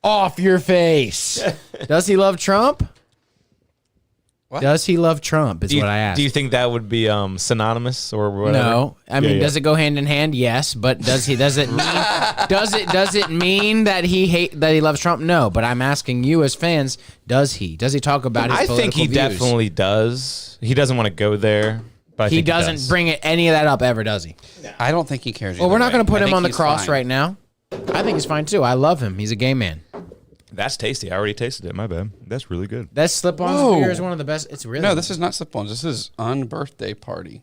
off your face. Does he love Trump? What? Does he love Trump? Is what I asked. Do you think that would be synonymous or whatever? No, I mean, Yeah. does it go hand in hand? Yes, but does it mean does it mean that he loves Trump? No, but I'm asking you as fans, does he talk about his I political think he views? definitely does. He doesn't want to go there, but I He think doesn't does. bring any of that up ever, does he? I don't think he cares. Well, we're either not going way. to put I him think on the he's cross fine. right now. I think he's fine too. I love him. He's a gay man. That's tasty. I already tasted it. My bad. That's really good. That slip-on Whoa. beer is one of the best. It's really No, this is not slip-ons. This is unbirthday party.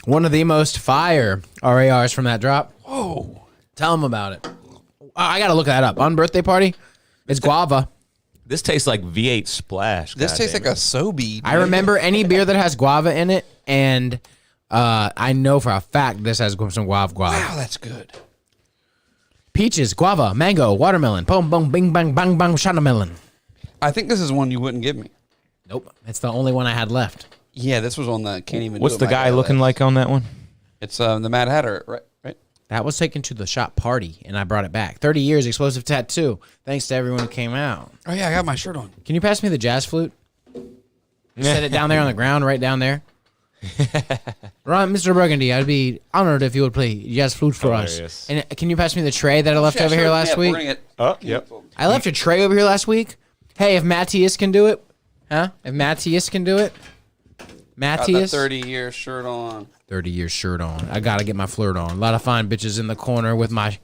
one of the most fire RARs from that drop. Whoa. Tell him about it. I got to look that up. On birthday party, it's guava. This tastes like V8 Splash. This tastes like a Sobe. I remember any beer that has guava in it, and I know for a fact this has some guava. Wow, that's good. Peaches, guava, mango, watermelon, boom, boom, bing, bang, bang, bang, shanamelon. I think this is one you wouldn't give me. Nope, it's the only one I had left. Yeah, this was on the can't even. What's do it the my guy looking list. like on that one? It's the Mad Hatter, right? Right. That was taken to the shop party, and I brought it back. 30 years, explosive tattoo. Thanks to everyone who came out. Oh yeah, I got my shirt on. Can you pass me the jazz flute? Set it down there on the ground, right down there. Ron, Mr. Burgundy, I'd be honored if you would play jazz flute for Hilarious. us. And can you pass me the tray that I left over here last week? Oh, yep. I left a tray over here last week. Hey, if Matthias can do it, huh? If Matthias can do it, Got the Matthias. 30-year shirt on. 30 year shirt on. I gotta get my flirt on. A lot of fine bitches in the corner with my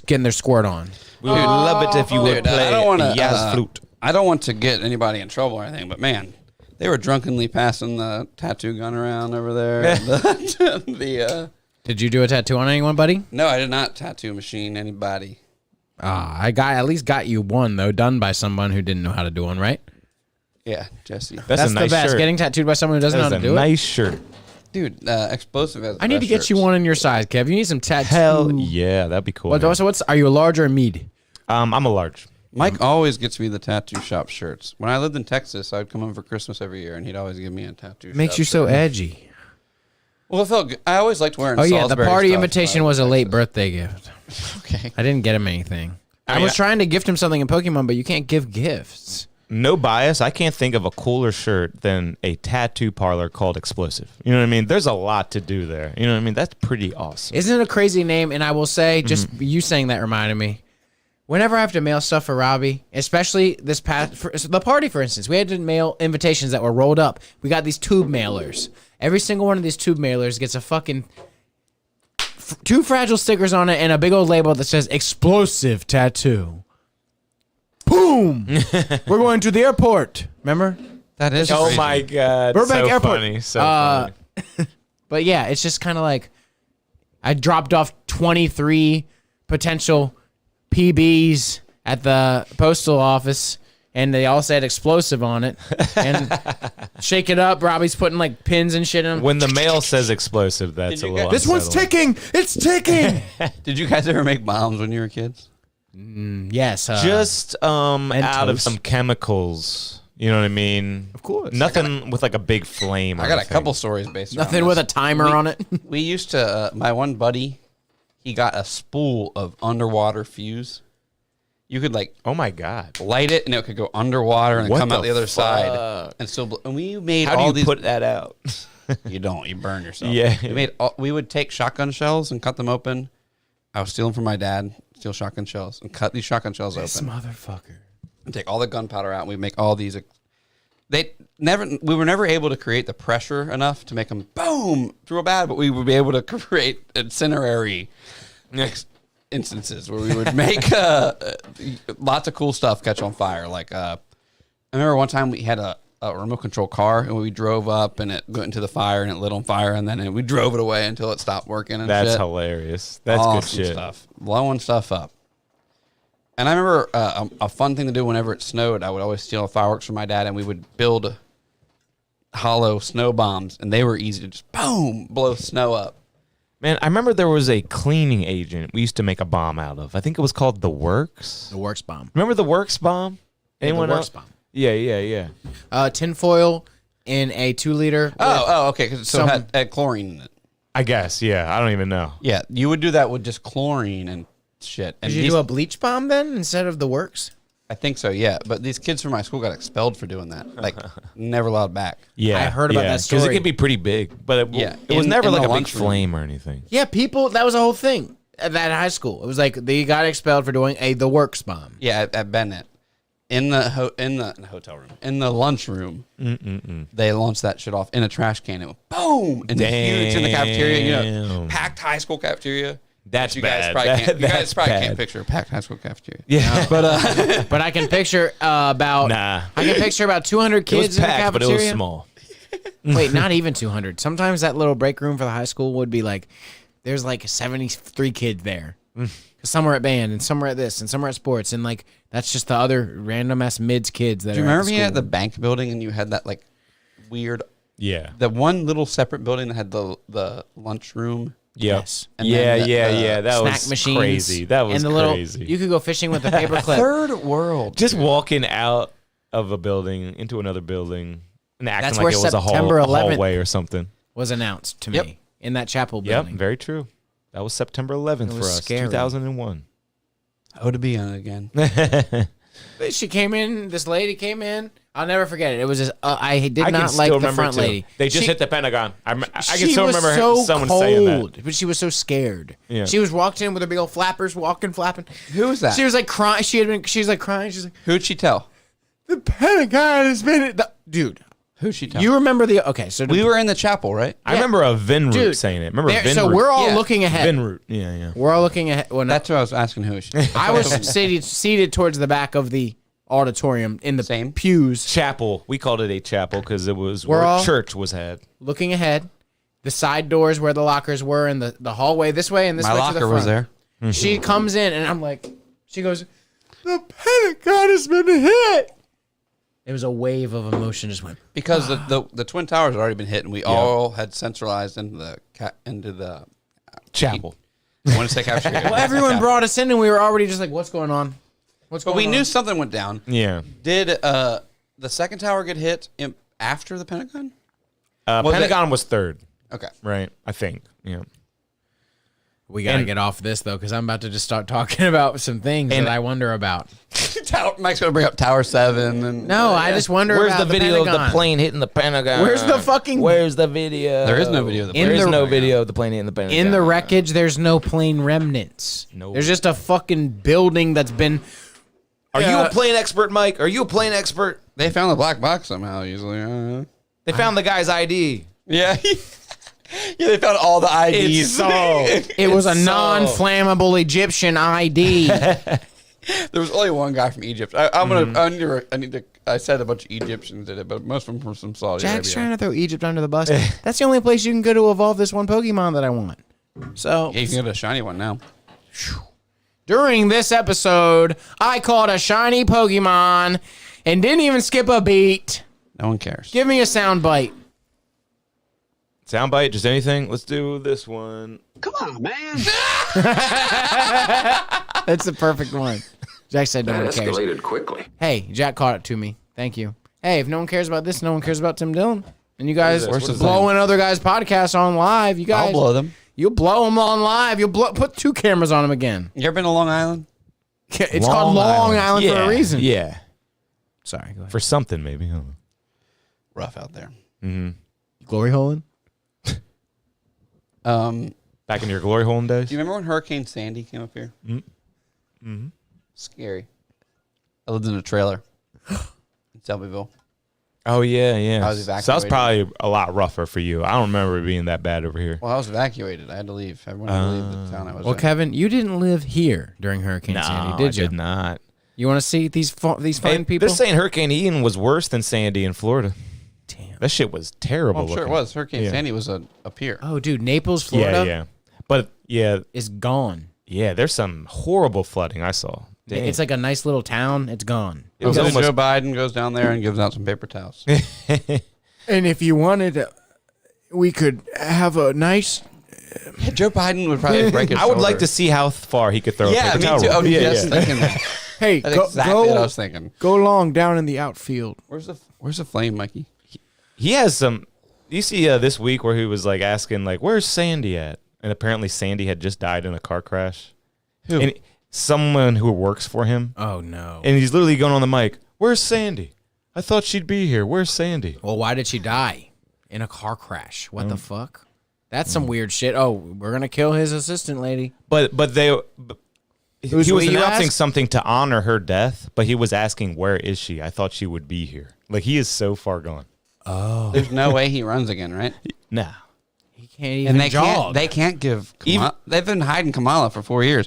getting their squirt on. We would love it if you would Dude, play I don't want to. jazz flute. I don't want to get anybody in trouble or anything, but man, they were drunkenly passing the tattoo gun around over there. Did you do a tattoo on anyone, buddy? No, I did not tattoo machine anybody. I at least got you one though, done by someone who didn't know how to do one, right? Yeah, Jesse. That's a nice the best. shirt. Getting tattooed by someone who doesn't know how That's to a do it. nice shirt. Dude, explosive has. I need to get you one in your size, Kev. You need some tattoos. Hell yeah, that'd be cool. man. So what's? Are you a large or a mid? I'm a large. Mike always gets me the tattoo shop shirts. When I lived in Texas, I'd come home for Christmas every year, and he'd always give me a tattoo. Makes shop you so shirt. edgy. Well, it felt good. I always liked wearing. Oh yeah, the Salisbury party stuff invitation when I was a in late Texas. birthday gift. Okay. I didn't get him anything. I mean, was trying to gift him something in Pokemon, but you can't give gifts. No bias. I can't think of a cooler shirt than a tattoo parlor called Explosive. You know what I mean? There's a lot to do there. You know what I mean? That's pretty awesome. Isn't it a crazy name? And I will say, just you saying that reminded me. Whenever I have to mail stuff for Robbie, especially this past for the party, for instance, we had to mail invitations that were rolled up. We got these tube mailers. Every single one of these tube mailers gets a fucking two fragile stickers on it and a big old label that says "explosive tattoo." Boom! We're going to the airport. Remember? That is. Oh crazy. my god! Burbank so Airport. funny. So funny. But yeah, it's just kind of like I dropped off 23 potential PBs at the postal office, and they all said explosive on it. And shake it up. Robbie's putting like pins and shit in them. When the mail says explosive, that's a you little. guys- This one's unsettling. ticking. It's ticking. Did you guys ever make bombs when you were kids? Yes. Just out of Mentos. some chemicals. You know what I mean? Of course. Nothing with like a big flame. I got a couple stories based. Nothing around with a this. timer on it. We used to. My one buddy, he got a spool of underwater fuse, You could like Oh my god. light it and it could go underwater and What come out the the other side fuck? and still. And we made How all do you these. put that out? You don't. You burn yourself. Yeah. We would take shotgun shells and cut them open. I was stealing from my dad. Steal shotgun shells and cut these shotgun shells This open motherfucker. and take all the gunpowder out. And we make all these. We were never able to create the pressure enough to make them boom real bad, but we would be able to create incendiary instances where we would make lots of cool stuff catch on fire. Like I remember one time we had a remote control car and we drove up and it went into the fire and it lit on fire and then we drove it away until it stopped working. And That's shit. hilarious. That's Awesome good shit. stuff. Blowing stuff up. And I remember a fun thing to do whenever it snowed. I would always steal fireworks from my dad, and we would build hollow snow bombs, and they were easy to just boom blow snow up. Man, I remember there was a cleaning agent we used to make a bomb out of. I think it was called the Works. The Works bomb. Remember the Works bomb? Anyone the Works else? bomb. Yeah. Tinfoil in a 2-liter. Okay. 'Cause so it had chlorine in it. I guess. Yeah. I don't even know. Yeah, you would do that with just chlorine and shit. And Did you do a bleach bomb then instead of the Works? I think so, yeah. But these kids from my school got expelled for doing that. Like, never allowed back. Yeah, I heard about that because story. it could be pretty big, but it was in- never in like the a big lunchroom. flame or anything. Yeah, people. That was a whole thing at that high school. It was like they got expelled for doing the Works bomb. Yeah, at Bennett. In the hotel room. In the lunchroom. They launched that shit off in a trash can. It went boom! And huge in the cafeteria. You know, Damn. packed high school cafeteria. That's you guys bad. probably can't. You guys That's probably bad. can't picture a packed high school cafeteria. Yeah, But I can picture about. Nah. I can picture about 200 it was kids in the packed, but it cafeteria. was small. Wait, not even 200. Sometimes that little break room for the high school would be like, there's like 73 kids there. Cause some are at band and some are at this and some are at sports and like that's just the other random ass mids kids that. Do you are at remember the you had school. the bank building and you had that like weird, Yeah. the one little separate building that had the lunchroom? Yes. And Yeah, then yeah. That snack was machines crazy. That was and the little, crazy. You could go fishing with a paper clip. Third world. Just walking out of a building into another building and acting That's like where it was a September 11th hallway or something. Was announced to Yep. me in that chapel Yep, building. very true. That was September 11th It for was us, scary. 2001. Oh, to be on it again. She came in. This lady came in. I'll never forget it. It was just, I did I can not still like the remember front too. lady. They just She- hit the Pentagon. I can she still was remember so someone cold, saying that. but she was so scared. Yeah. She was walked in with her big old flappers, flapping. Who was that? She was like crying. She was like crying. She's like, Who'd she tell? the Pentagon has been, dude. Who'd she tell? You remember okay? So we were in the chapel, right? I remember a Vinroot Dude, saying it. Remember Vinroot? so we're all Yeah. looking ahead. Vinroot. Yeah. We're all looking ahead. Well, That's what I was asking. Who is she? I was seated towards the back of the auditorium in the Same. pews, Chapel. We called it a chapel because it was We're where all- church was had. looking ahead. The side doors where the lockers were, and the hallway this way and this My way to the locker front. was there. She comes in, and I'm like, she goes, the Pentagon has been hit. It was a wave of emotion just went. Because the Twin Towers had already been hit, and we all had centralized into the Chapel. I want to say cafeteria. Well, everyone brought us in, and we were already just like, what's going on? What's But going we on? knew something went down. Yeah. Did the second tower get hit after the Pentagon? Was Pentagon was third, Okay. right? I think. Yeah. We got to And- get off this, though, because I'm about to just start talking about some things And- that I wonder about. Mike's going to bring up Tower 7. And No, I just wonder Where's about the video Pentagon. of the plane hitting the Pentagon? Where's the fucking- Where's the video? There is no video of the In There's the- no video of the plane hitting the Pentagon. In the wreckage, there's no plane remnants. No. There's just a fucking building that's been... Are you a plane expert, Mike? Are you a plane expert? They found the black box somehow, usually. They found the guy's ID. Yeah. Yeah, they found all the IDs. It's solved. It was a It's solved. non-flammable Egyptian ID. There was only one guy from Egypt. I said a bunch of Egyptians did it, but most of them were from Saudi Jack's trying Arabia. to throw Egypt under the bus. That's the only place you can go to evolve this one Pokemon that I want. So, Yeah, you can get a shiny one now. during this episode, I caught a shiny Pokemon and didn't even skip a beat. No one cares. Give me a sound bite. Soundbite, just anything. Let's do this one. That's the perfect one. Jack said no one cares. Escalated quickly. Hey, Jack caught it to me. Thank you. Hey, if no one cares about this, no one cares about Tim Dillon. And you guys What is this? blowing other guys' podcasts on live. You guys, I'll blow them. You'll blow them on live. You'll put 2 cameras on them again. You ever been to Long Island? It's called Long Island for a reason. Yeah. Sorry, go ahead. For something, maybe. I don't know. Rough out there. Glory holing? Back in your glory hole days? Do you remember when Hurricane Sandy came up here? Mm-hmm. Scary. I lived in a trailer in Shelbyville. Oh, yeah, yeah. I was So that was evacuated. probably a lot rougher for you. I don't remember it being that bad over here. Well, I was evacuated. I had to leave. Everyone had to leave the town I was Well, in. Kevin, you didn't live here during Hurricane Sandy, did you? I did not. You want to see these fine people? They're saying Hurricane Ian was worse than Sandy in Florida. Damn. That shit was terrible. Well, I'm sure it looking. was. Hurricane Yeah. Sandy was a pier. Oh, dude, Naples, Florida Yeah. But, is gone. there's some horrible flooding I saw. Dang. It's like a nice little town. It's gone. It was Joe almost Biden goes down there and gives out some paper towels. And if you wanted, we could have a nice. Yeah, Joe Biden would probably break his I would like shoulder. to see how far he could throw a Yeah, paper me towel too. I roll. was Yeah, just thinking that. Hey, That's exactly what I was thinking. go long down in the outfield. Where's the flame, Mikey? He has some. You see this week where he was like asking like, "Where's Sandy at?" And apparently Sandy had just died in a car crash. Who? And someone who works for him. Oh no. And he's literally going on the mic. "Where's Sandy? I thought she'd be here. Where's Sandy?" Well, why did she die in a car crash? What the fuck? That's some weird shit. Oh, we're gonna kill his assistant lady. But he was what you announcing asked? something to honor her death. But he was asking, "Where is she? I thought she would be here." Like he is so far gone. There's no way he runs again, right? Nah. He can't even And jog. they can't give they've been hiding Kamala for 4 years.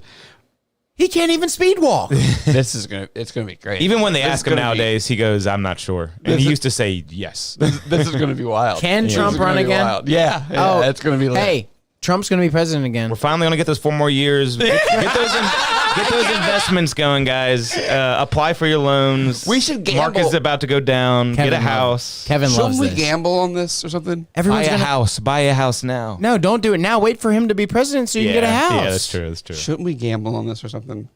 He can't even speed walk. It's gonna be great. Even when they This ask is him gonna nowadays, he goes, "I'm not sure," and he used to say yes. this is gonna be wild. Can This Trump is gonna run be again? wild. Yeah, Oh, it's gonna be lit. Hey, Trump's gonna be president again. We're finally gonna get those 4 more years. Get those investments going, guys. Apply for your loans. We should gamble. Market's about to go down. Kevin Get a loves- house. Kevin Shouldn't loves we this. gamble on this or something? Buy Everyone's a gonna. house. Buy a house now. No, don't do it now. Wait for him to be president so you can get a house. Yeah, that's true. That's true. Shouldn't we gamble on this or something?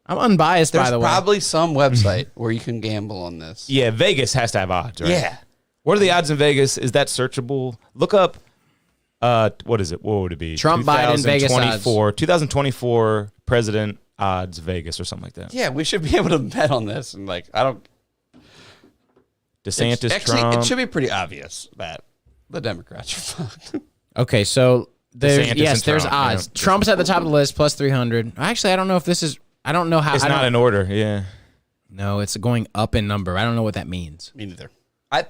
I'm unbiased, There's by the way. probably some website where you can gamble on this. Yeah, Vegas has to have odds, right? Yeah. What are the odds in Vegas? Is that searchable? Look up. What is it? What would it be? Trump, Biden, Vegas odds. 2024 president odds Vegas or something like that. Yeah, we should be able to bet on this. And DeSantis, actually, Trump. it should be pretty obvious that the Democrats are fucked. Okay, so there's DeSantis yes, and there's Trump, odds. yeah. Trump's at the top of the list, plus 300. Actually, I don't know if this is. I don't know how. It's I not don't- in order. Yeah. No, it's going up in number. I don't know what that means. Me neither. I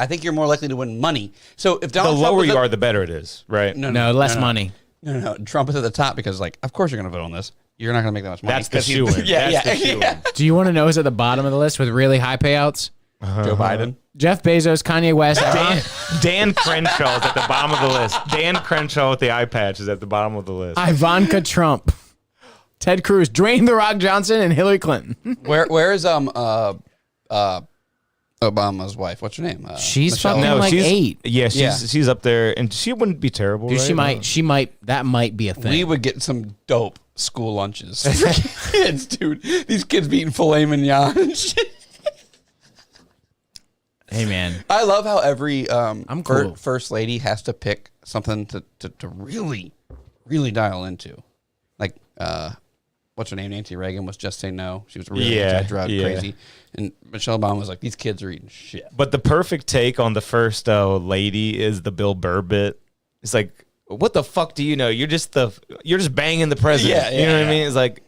think you're more likely to win money. So if The Donald Trump lower was you at- are, the better it is, right? No, less money. No. Trump is at the top because, of course you're going to vote on this. You're not going to make that much money. That's the 'cause he- shoe-in. Yeah, That's yeah, the shoe-in. yeah. Do you want to know who's at the bottom of the list with really high payouts? Joe Biden. Jeff Bezos, Kanye West, Dan Crenshaw is at the bottom of the list. Dan Crenshaw with the eye patch is at the bottom of the list. Ivanka Trump, Ted Cruz, Dwayne The Rock Johnson, and Hillary Clinton. Where is Obama's wife? What's her name? She's Michelle. fucking like 8. Yeah, Yeah. she's up there, and she wouldn't be terrible. Dude, right? she might. That might be a thing. We would get some dope school lunches for kids, dude. These kids be eating filet mignon and shit. Hey man, I love how every I'm cool. first lady has to pick something to really, really dial into. Like, what's her name? Nancy Reagan was just say no. She was really anti-drug, crazy. And Michelle Obama was like, these kids are eating shit. But the perfect take on the first lady is the Bill Burr bit. It's like, what the fuck do you know? You're just banging the president. Yeah, you know what yeah. I mean? It's like,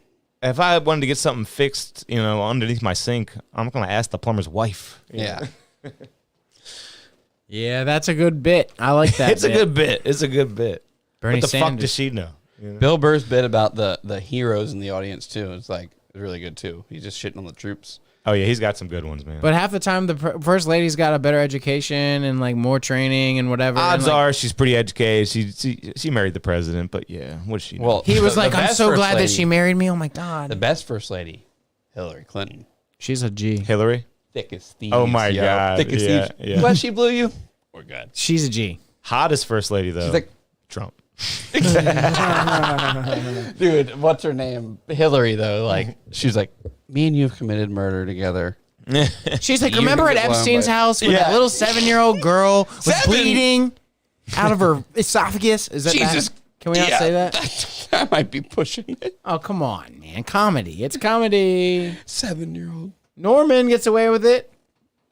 if I wanted to get something fixed, underneath my sink, I'm gonna ask the plumber's wife. Yeah. yeah, that's a good bit. I like that. It's a good bit. It's a good bit. Bernie what the fuck Sanders. does she know? Bill Burr's bit about the heroes in the audience, too. It's really good, too. He's just shitting on the troops. Oh yeah, he's got some good ones, man. But half the time, the first lady's got a better education and like more training and whatever. odds and, like, are she's pretty educated. She married the president, but yeah, what does she know? Well, he was the like, "I'm best so first glad that lady- she married me." Oh my god, The best first lady, Hillary Clinton. she's a G. Hillary. Thick as thieves. Oh my yo. God, Thick as yeah, thieves. yeah. What, she blew you? We're good. She's a G. Hottest first lady though. She's like, Trump. dude, what's her name? Hillary, though. Like, she's like, me and you have committed murder together. She's like, You remember can at get blown Epstein's by- house when Yeah. that little 7-year-old girl was 7? bleeding out of her esophagus? Is that Jesus. Can Can we not say that? That might be pushing it. Oh, come on, man. Comedy. It's comedy. 7-year-old. Norman gets away with it.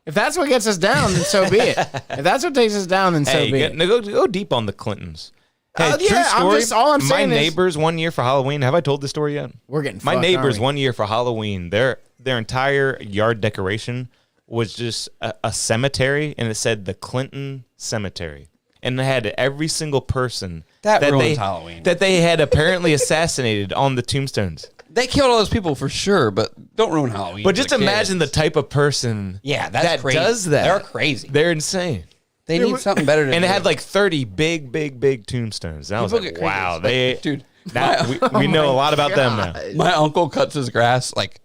If that's what gets us down, then so be it. If that's what takes us down, then so Hey, be it. go deep on the Clintons. Hey, Yeah, true story. all I'm my saying is neighbors one year for Halloween. Have I told this story yet? we're getting My fucked, neighbors aren't we? one year for Halloween. Their entire yard decoration was just a cemetery, and it said the Clinton Cemetery, and they had every single person That ruins they Halloween. that they had apparently assassinated on the tombstones. They killed all those people for sure, but don't ruin Halloween. But for just the imagine the kids. type of person That's crazy. does that. They're crazy. They're insane. They need something better to And do. it had like 30 big tombstones. And I was People like, get crazy. wow, Like, they dude. Now we know a lot about them now. My uncle cuts his grass like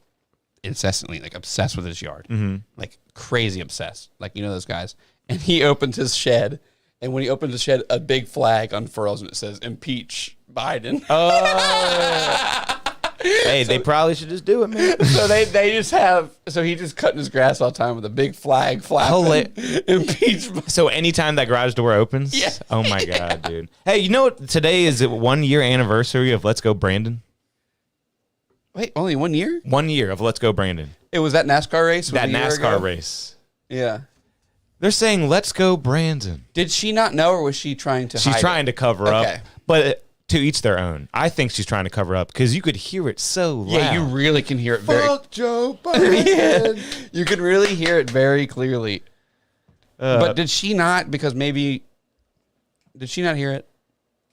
incessantly, like obsessed with his yard, like crazy obsessed, like you know those guys. And he opens his shed, and when he opens the shed, a big flag unfurls and it says "Impeach Biden." Hey, they probably should just do it, man. So they just have. So he just cutting his grass all the time with a big flag flapping. Impeach. So anytime that garage door opens, Yeah. oh my god, dude. Hey, you know what? Today is the 1 year anniversary of Let's Go Brandon. Wait, only 1 year? 1 year of Let's Go Brandon. It was that NASCAR race. That a year NASCAR ago? race. Yeah. They're saying Let's Go Brandon. Did she not know, or was she trying to? She's hide trying it? to cover Okay. up, but to each their own. I think she's trying to cover up because you could hear it so loud. Yeah, you really can hear it very. Fuck Joe Biden. Yeah, you can really hear it very clearly. But did she not? Because maybe did she not hear it?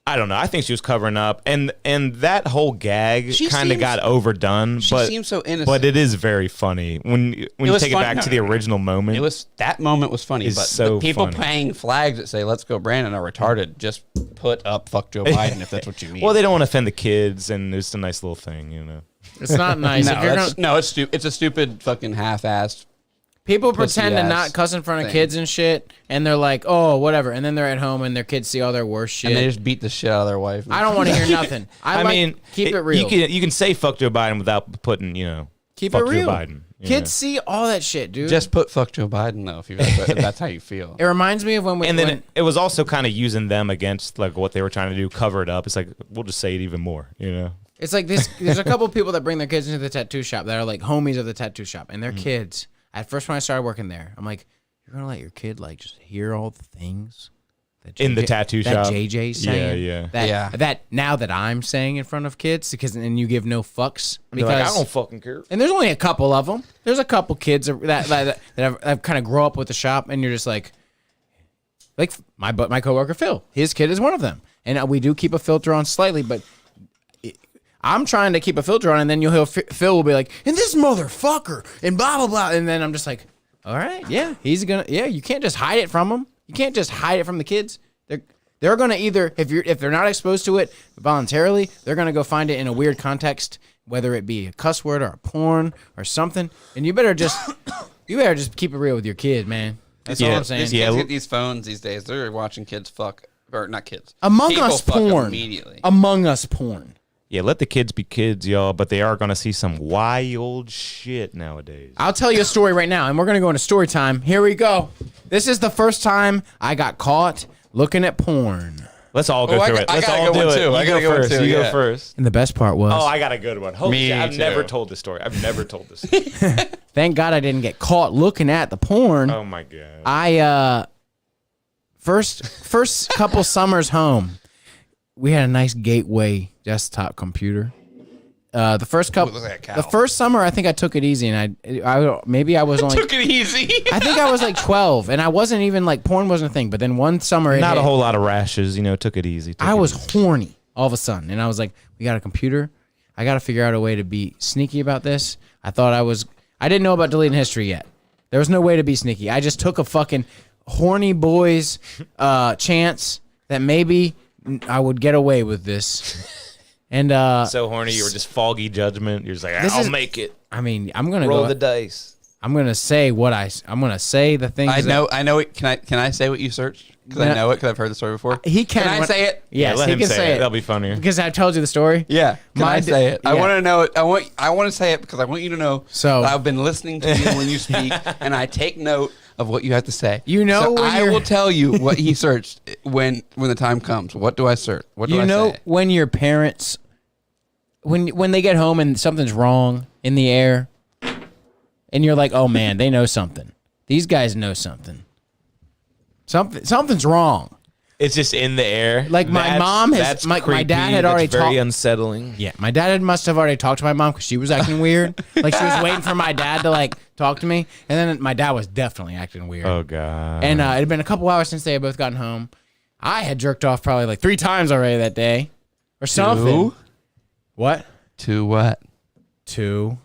I don't know. I think she was covering up, and that whole gag She kind of seems- got overdone. She but seems so innocent. but it is very funny when you was take it fun- back no, to the no, no. original moment. It was that moment was funny, It's but so the people funny. playing flags that say "Let's go Brandon" are retarded. Just put up "Fuck Joe Biden" if that's what you mean. well, they don't want to offend the kids, and it's a nice little thing, you know. It's not nice. no, If you're that's- gonna, no, it's stupid. It's a stupid fucking half-assed. people pretend to pussy-ass not cuss in front of thing. kids and shit, and they're like, oh, whatever. And then they're at home and their kids see all their worst shit. And they just beat the shit out of their wife. I don't want to hear nothing. I mean, keep it real. You can say "fuck Joe Biden" without putting, Keep fuck it real. Joe Biden. you Kids know. see all that shit, dude. just put "Fuck Joe Biden" though. If that's how you feel. it reminds me of when we. And then when- it was also kind of using them against like what they were trying to do, cover it up. It's like we'll just say it even more, you know. It's like this. There's a couple people that bring their kids into the tattoo shop that are like homies of the tattoo shop, and their Mm-hmm. kids. At first, when I started working there, I'm like, "You're gonna let your kid like just hear all the things that In the tattoo that shop? JJ's Yeah, saying, yeah. that Yeah. that now that I'm saying in front of kids because and you give no fucks They're because like, I don't fucking care. and there's only a couple of them. There's a couple kids that have kind of grow up with the shop, and you're just like my coworker Phil. His kid is one of them, and we do keep a filter on slightly, but I'm trying to keep a filter on, and then you'll hear Phil will be like, and this motherfucker, and blah blah blah, and then I'm just like, all right, yeah, he's gonna, yeah, you can't just hide it from him. You can't just hide it from the kids. They're gonna either if they're not exposed to it voluntarily, they're gonna go find it in a weird context, whether it be a cuss word or a porn or something, and you better just keep it real with your kid, man. That's all I'm saying. These kids get these phones these days. They're watching kids fuck, or not kids. Among People Us fuck porn. immediately. Among Us porn. Yeah, let the kids be kids, y'all. But they are gonna see some wild shit nowadays. I'll tell you a story right now, and we're gonna go into story time. Here we go. This is the first time I got caught looking at porn. Let's all go Oh, I through got- it. I Let's gotta all go do one it. too. You I gotta go go one first. too, You go yeah. first. And the best part was, Oh, I got a good one. Holy Me shit, I've too. never told this story. I've never told this. thank God I didn't get caught looking at the porn. Oh my god. I first couple summers home, we had a nice Gateway desktop computer. The first couple, looks like a cow. the first summer, I think I took it easy, and I maybe I was only, Took it easy. I think I was like 12, and I wasn't even like porn wasn't a thing. But then one summer, it Not hit. a whole lot of rashes. Took it easy. I was horny all of a sudden, and I was like, we got a computer. I got to figure out a way to be sneaky about this. I didn't know about deleting history yet. There was no way to be sneaky. I just took a fucking horny boy's chance that maybe I would get away with this. And so horny. You were just foggy judgment. You're just like, This I'll is- make it. I mean, I'm gonna Roll go. the dice. I'm gonna say I'm gonna say the things. I that- know. I know. It. Can I say what you searched? Because No. I know it. Because I've heard the story before. He can. Can I say it? Yes, let he him can say it. That'll be funnier. because I told you the story. Yeah. Can I say it? I yeah. want to know it. I want to say it because I want you to know. So- that I've been listening to you when you speak, and I take note of what you have to say. You know so when I you're- will tell you what he searched when the time comes. What do I search? What do I say? When your parents, when they get home and something's wrong in the air, and you're like, oh man, they know something. These guys know something. Something's wrong. It's just in the air. Like my mom has, that's my creepy. dad had That's already very talked. unsettling. Yeah, my dad must have already talked to my mom because she was acting weird. Like she was waiting for my dad to like talk to me, and then my dad was definitely acting weird. Oh god. And it had been a couple hours since they had both gotten home. I had jerked off probably like 3 times already that day, or something. What? To what? 2.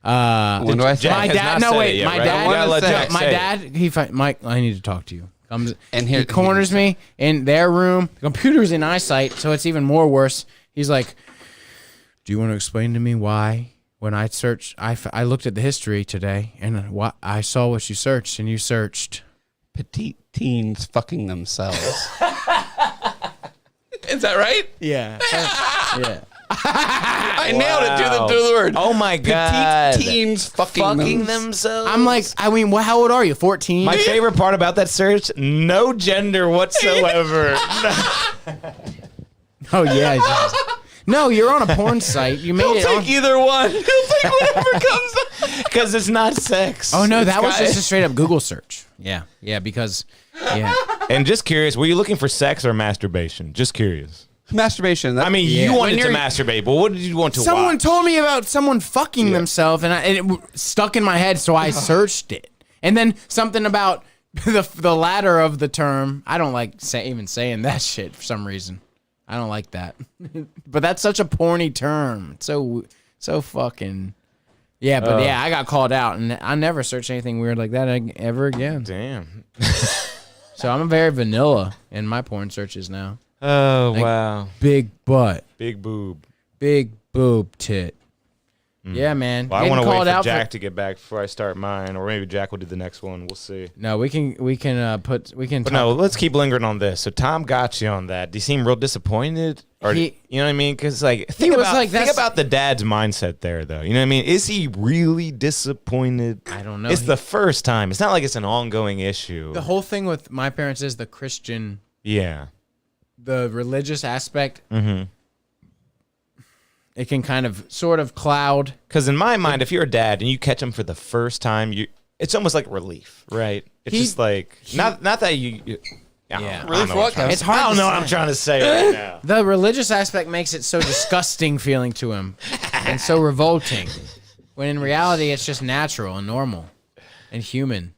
When do I say? Jack My has dad. not No, said wait. it yet, My right? dad. You gotta let No, Jack my say it. dad. Mike, I need to talk to you. Comes And here- he corners me in their room. The computer's in eyesight, so it's even more worse. He's like, "Do you want to explain to me why?" When I searched, I looked at the history today, and I saw what you searched, and you searched. Petite teens fucking themselves. Is that right? Yeah. Yeah. I nailed it to the word. Oh my god. Petite teens fucking themselves. I'm like, I mean, how old are you? 14? My favorite part about that search: no gender whatsoever. Oh yeah. No, you're on a porn site. You made He'll it. On, take either one. He'll take whatever comes up. Because it's not sex. oh no, It's that was got- just a straight up Google search. Yeah. Yeah. Because. Yeah. And just curious, were you looking for sex or masturbation? Just curious. Masturbation. I mean, Yeah. you When wanted to you're- masturbate, but what did you want to Someone watch? told me about someone fucking themselves, and it stuck in my head, so I searched it. And then something about the latter of the term. I don't like even saying that shit for some reason. I don't like that. But that's such a porny term. It's so fucking. Yeah, but yeah, I got called out, and I never searched anything weird like that ever again. Damn. So I'm very vanilla in my porn searches now. Oh, wow. Big butt, Big boob. big boob tit. Yeah, man. Well, I Getting want to wait called for out Jack to get back before I start mine, or maybe Jack will do the next one. We'll see. No, we can But no, let's keep lingering on this. So Tom got you on that. Do you seem real disappointed? Or you know what I mean? Because think was like, think that's- about the dad's mindset there, though. You know what I mean? Is he really disappointed? I don't know. It's the first time. It's not like it's an ongoing issue. The whole thing with my parents is the Christian, Yeah. the religious aspect. Mm-hmm. It can kind of sort of cloud. Because in my mind, if you're a dad and you catch him for the first time, it's almost like relief, right? It's He- just like not that you I don't Yeah. know. I Relief don't know what, what I'm It's trying to- hard I don't to know what say. I'm trying to say right now. The religious aspect makes it so disgusting feeling to him and so revolting. When in reality, it's just natural and normal and human.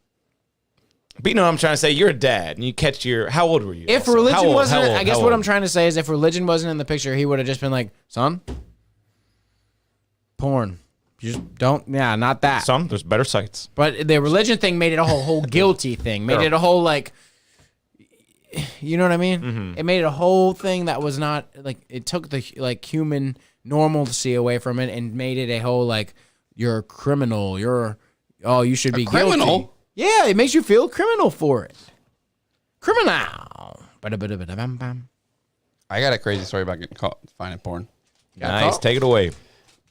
But you know what I'm trying to say? You're a dad and you catch how old were you? If also? religion How old? wasn't, How old? I guess How what old? I'm trying to say is if religion wasn't in the picture, he would have just been like, son, porn. You just don't, not that. Some, there's better sites. But the religion thing made it a whole guilty thing. Made it a whole like, you know what I mean? Mm-hmm. It made it a whole thing that was not like it took the like human normalcy away from it and made it a whole like you're a criminal. You should be criminal? guilty. Yeah, it makes you feel criminal for it. Criminal. Ba-da-ba-da-ba-da-bam-bam. I got a crazy story about getting caught finding porn. Nice. Take it away.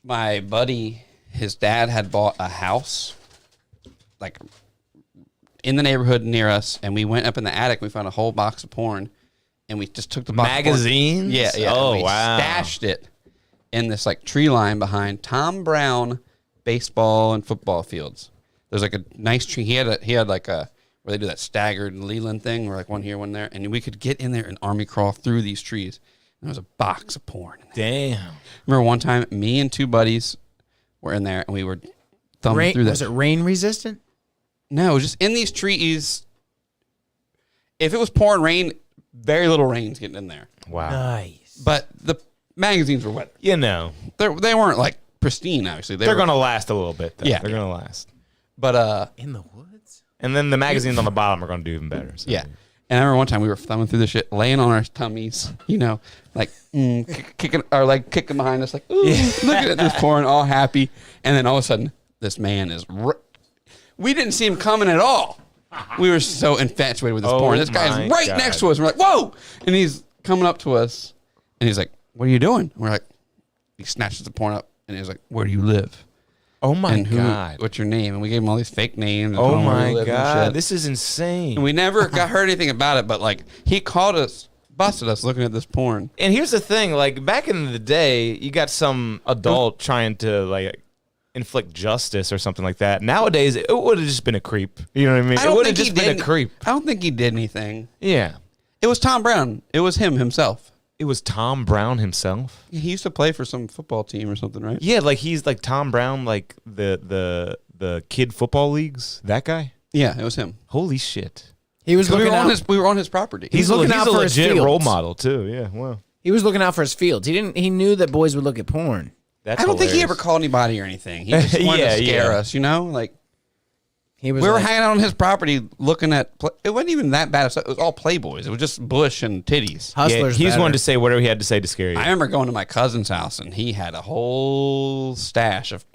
My buddy, his dad had bought a house, like in the neighborhood near us, and we went up in the attic. We found a whole box of porn, and we just took the box of porn- Magazines? Yeah. Oh, and we wow. Stashed it in this like tree line behind Tom Brown baseball and football fields. There's like a nice tree. He had like a where they do that staggered Leland thing, where like one here, one there, and we could get in there and army crawl through these trees. And there was a box of porn. Damn. Remember one time, me and two buddies were in there, and we were thumbing through that. Was it rain resistant? No, just in these trees. If it was pouring rain, very little rain's getting in there. Wow. Nice. But the magazines were wet. You know, They weren't like pristine, obviously. they're were, going to last a little bit, though. Yeah. They're going to last. But In the woods? And then the magazines on the bottom are going to do even better. So. yeah. And I remember one time we were thumbing through the shit, laying on our tummies, like kicking our leg kicking behind us, like ooh, looking at this porn, all happy. And then all of a sudden, this man is. We didn't see him coming at all. We were so infatuated with this Oh porn. This my guy's right God. next to us. We're like, whoa! And he's coming up to us, and he's like, "What are you doing?" And we're like, he snatches the porn up, and he's like, "Where do you live?" Oh my and God. what's your name? And we gave him all these fake names. And Oh told him where we my lived and God. shit. This is insane. And we never heard anything about it, but like he called us, busted us looking at this porn. And here's the thing, like back in the day, you got some adult trying to like inflict justice or something like that. Nowadays, it would have just been a creep. You know what I mean? It would have just been a creep. I don't think he did anything. Yeah. It was Tom Brown. It was him himself. It was Tom Brown himself. He used to play for some football team or something, right? Yeah, like he's like Tom Brown, like the kid football leagues. That guy. Yeah, it was him. Holy shit. He was We looking were on out. we were on his property. He's looking out a for his legit role fields. model too. Yeah. Wow. He was looking out for his fields. He knew that boys would look at porn. That's I don't think he hilarious. ever called anybody or anything. He just wanted Yeah, to scare yeah. us, you know? Like He was. we were like, hanging out on his property looking at. It wasn't even that bad. It was all Playboys. It was just bush and titties. Yeah, Hustlers. he just better. wanted to say whatever he had to say to scare you. I remember going to my cousin's house and he had a whole stash of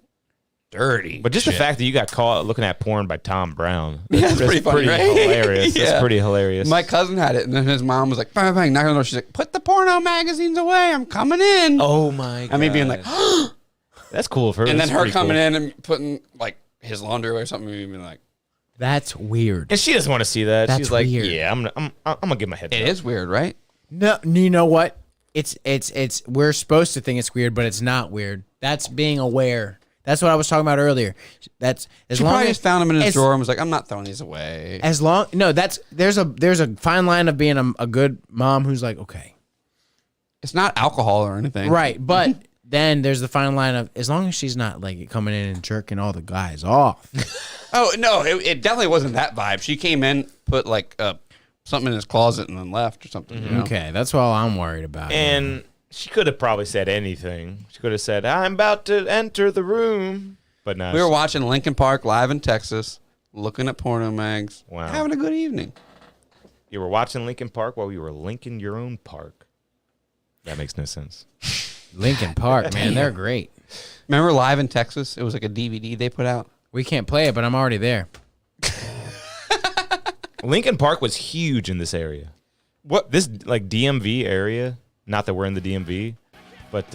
dirty. But just shit. the fact that you got caught looking at porn by Tom Brown. Yeah, it's pretty funny, right? hilarious. Yeah. That's pretty hilarious. My cousin had it, and then his mom was like, bang, bang, knocking on the door. She's like, put the porno magazines away. I'm coming in. oh my God. And me being like, that's cool of her. and then That's her pretty coming cool. in and putting like his laundry away or something, and me being like, That's weird. And she doesn't want to see that. That's She's like, weird. yeah, I'm gonna get my head. it down. is weird, right? No, you know what? It's. We're supposed to think it's weird, but it's not weird. That's being aware. That's what I was talking about earlier. That's as She long probably as just found him in his as- drawer and was like, I'm not throwing these away. As long no, there's a fine line of being a good mom who's like, okay, It's not alcohol or anything. right, but then there's the fine line of as long as she's not like coming in and jerking all the guys off. Oh, no, it definitely wasn't that vibe. She came in, put like something in his closet and then left or something. You know? Okay, that's all I'm worried about. And she could have probably said anything. She could have said, "I'm about to enter the room," but no. We were watching Lincoln Park live in Texas, looking at porno mags, Wow. having a good evening. You were watching Lincoln Park while you were linking your own park. That makes no sense. Lincoln Park, man, they're great. Remember live in Texas? It was like a DVD they put out. We can't play it, but I'm already there. Lincoln Park was huge in this area. What? This like DMV area? Not that we're in the DMV, but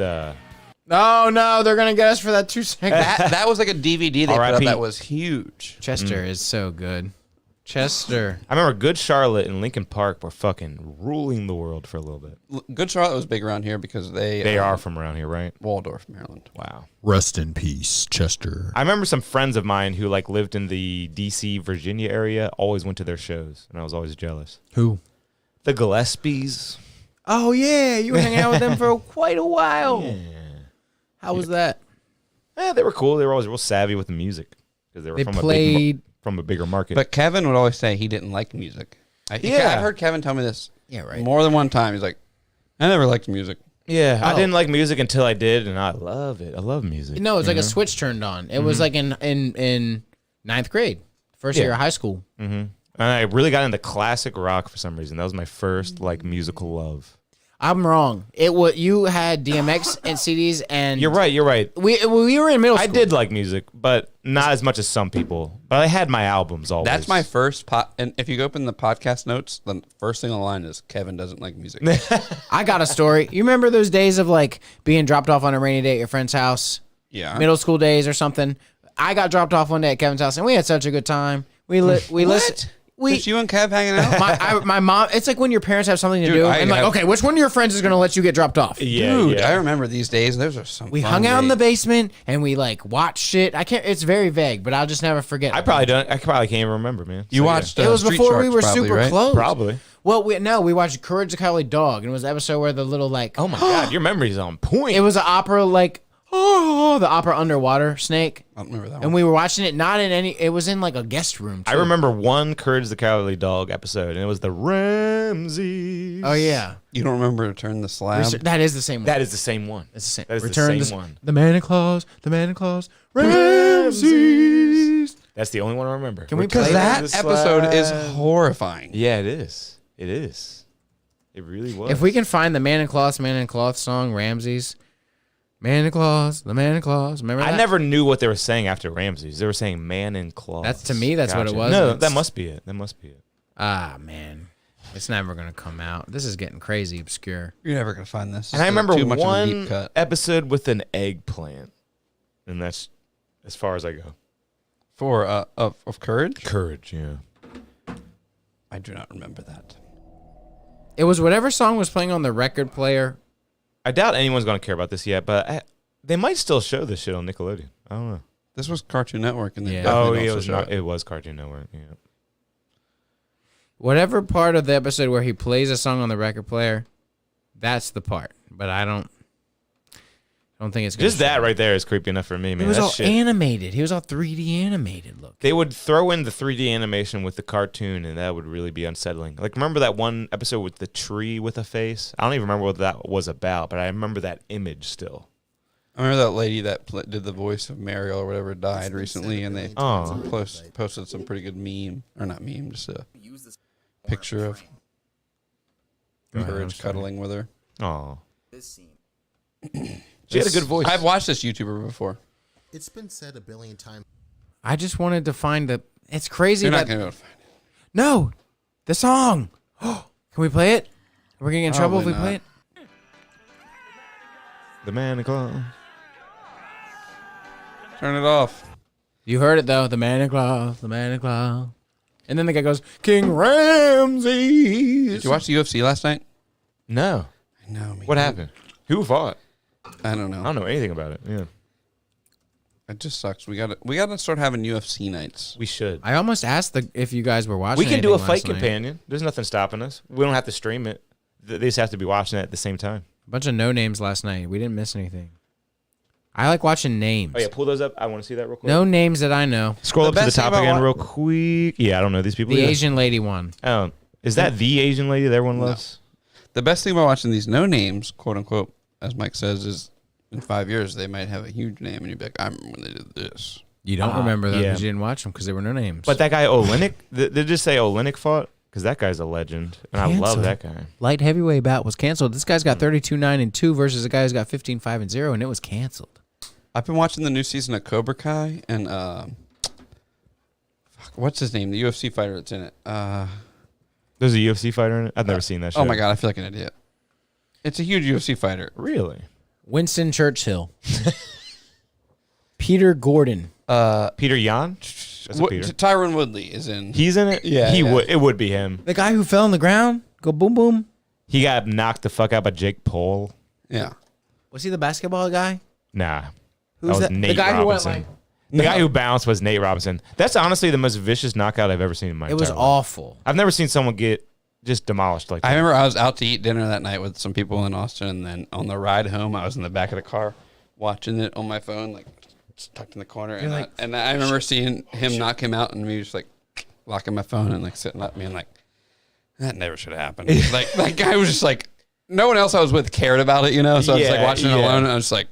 Oh no, they're gonna get us for that 2 seconds. That was like a DVD they put out R.I.P. that was huge. Chester is so good. Chester. I remember Good Charlotte and Lincoln Park were fucking ruling the world for a little bit. Good Charlotte was big around here because They are from around here, right? Waldorf, Maryland. Wow. Rest in peace, Chester. I remember some friends of mine who like lived in the DC, Virginia area, always went to their shows, and I was always jealous. Who? The Gillespies. Oh yeah, you were hanging out with them for quite a while. How was that? They were cool. They were always real savvy with the music because they were They from played. from a bigger market. But Kevin would always say he didn't like music. Yeah. I've heard Kevin tell me this Yeah, right. more than one time. He's like, I never liked music. yeah, I Oh. didn't like music until I did, and I love it. I love music. No, it's like a switch turned on. It was like in ninth grade, first Yeah. year of high school. And I really got into classic rock for some reason. That was my first like musical love. I'm wrong. It was you had DMX and CDs, and You're right. You're right. We were in middle I school. did like music, but not as much as some people. But I had my albums always. That's my first and if you open the podcast notes, the first thing on the line is Kevin doesn't like music. I got a story. You remember those days of like being dropped off on a rainy day at your friend's house, Yeah. middle school days or something? I got dropped off one day at Kevin's house, and we had such a good time. We listened. Just you and Kev hanging out? My mom. It's like when your parents have something to Dude, do, I and like, have- okay, which one of your friends is gonna let you get dropped off? Yeah, Dude, yeah. I remember these days. Those are some We fun hung out in the days. basement and we like watched shit. I can't. It's very vague, but I'll just never forget. I probably don't. I probably can't even remember, man. You So, watched It was Street before we Sharks were probably, super right? close. Probably. Well, we watched Courage the Cowardly Dog, and it was the episode where the little like Oh my god, your memory's on point. it was an opera like the opera underwater snake, I don't remember that and one. we were watching it not in any. It was in like a guest room. I too. remember one Courage the Cowardly Dog episode, and it was the Ramses. Oh yeah, You don't remember Return the Slab? that is the same one. That is the same one. It's the same. That is Return the same one. The Man in Claus. The Man in Claus. Ramses. That's the only one I remember. Can we Because play that the episode is slab. horrifying. Yeah, it is. It is. It really was. If we can find the Man in Cloth song, Ramses. Man in Claus, the Man in Claus. Remember that? I never knew what they were saying after Ramses. They were saying man in claws. That's- to me, that's what it was. No, It's- that must be it. That must be it. Ah, man. It's never going to come out. This is getting crazy obscure. You're never going to find this. And I This is remember too much of a one deep cut. episode with an eggplant. And that's as far as I go. For of Courage? Courage, yeah. I do not remember that. It was whatever song was playing on the record player. I doubt anyone's going to care about this yet, but they might still show this shit on Nickelodeon. I don't know. This was Cartoon Network, and they Yeah. definitely It also was showed not. it. It was Cartoon Network. Yeah. Whatever part of the episode where he plays a song on the record player, that's the part. But I don't think it's gonna Just that show. right there is creepy enough for me, man. It was That all shit. animated. He was all 3D animated. Look. They would throw in the 3D animation with the cartoon, and that would really be unsettling. Like, remember that one episode with the tree with a face? I don't even remember what that was about, but I remember that image still. I remember that lady that did the voice of Mariel or whatever died recently, and they posted some pretty good meme, or not meme, just a picture of Courage cuddling with her. Oh. She had a good voice. I've watched this YouTuber before. It's been said a billion times. I just wanted to find the. It's crazy You're that not going to be able to find it. no, the song. Can we play it? Are we gonna get in trouble if we Probably play it? The man in cloth. Turn it off. You heard it though. The man in cloth. The man in cloth. And then the guy goes, King Ramses. Did you watch the UFC last night? No. I know. What happened? Who fought? I don't know. I don't know anything about it. Yeah. It just sucks. We gotta start having UFC nights. We should. I almost asked if you guys were watching. We can do a anything fight last night. companion. There's nothing stopping us. We don't have to stream it. They just have to be watching it at the same time. A bunch of no names last night. We didn't miss anything. I like watching names. Oh, yeah. Pull those up. I want to see that real quick. No names that I know. Scroll up to the best thing top about again wa- real quick. Yeah, I don't know these people. The either. Asian lady one. Oh, is that the Asian lady that everyone loves? The best thing about watching these no names, quote unquote, as Mike says, is in 5 years they might have a huge name, and you'd be like, I remember when they did this. You don't remember them yeah. because you didn't watch them because there were no names. But that guy Olenek, they just say Olenek fought because that guy's a legend, and I love Canceled. that guy. light heavyweight bout was canceled. This guy's got 32-9-2 versus a guy who's got 15-5-0, and it was canceled. I've been watching the new season of Cobra Kai, and what's his name? The UFC fighter that's in it. There's a UFC fighter in it. I've never seen that. Show. Oh my god, I feel like an idiot. It's a huge UFC fighter. Really? Winston Churchill. Peter Gordon. Peter Yan? That's a Peter. Tyron Woodley is in. He's in it. Yeah, he yeah. would. It would be him. The guy who fell on the ground, go boom boom. He got knocked the fuck out by Jake Paul. Yeah. Was he the basketball guy? Nah, Who's that was that? Nate The guy Robinson. who went like. The guy who bounced was Nate Robinson. That's honestly the most vicious knockout I've ever seen in my It was entire life. awful. I've never seen someone get just demolished like that. I remember I was out to eat dinner that night with some people in Austin, and then on the ride home, I was in the back of the car watching it on my phone, like just tucked in the corner. And, like, I remember seeing him knock him out, and me just like locking my phone and like sitting up, being like, that never should have happened. Like that guy was just like, no one else I was with cared about it, you know. So I was like Yeah, watching it yeah. alone, and I was like,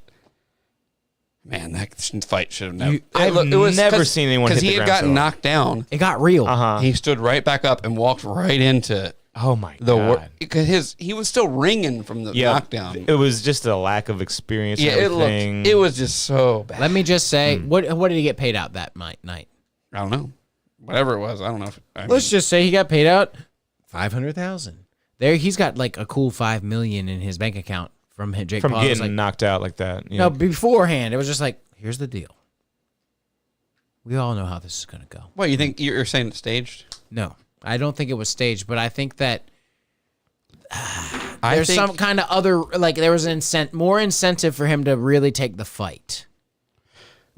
man, that fight should have never. I've never seen anyone hit because he the had ground gotten so knocked down. It got real. Uh-huh. He stood right back up and walked right into Oh my the god. because he was still ringing from the Yeah, knockdown. it was just a lack of experience. Yeah, and it everything. looked. It was just so bad. Let me just say, what did he get paid out that night? I don't know. Whatever it was, I don't know. Let's just say he got paid out $500,000. There, he's got like a cool $5 million in his bank account from Jake from Paul. It was getting like, knocked out like that. Yeah. no, beforehand, it was just like, here's the deal. We all know how this is going to go. What you think? You're saying it's staged? No, I don't think it was staged, but I think that I there's think, some kind of other, like there was more incentive for him to really take the fight.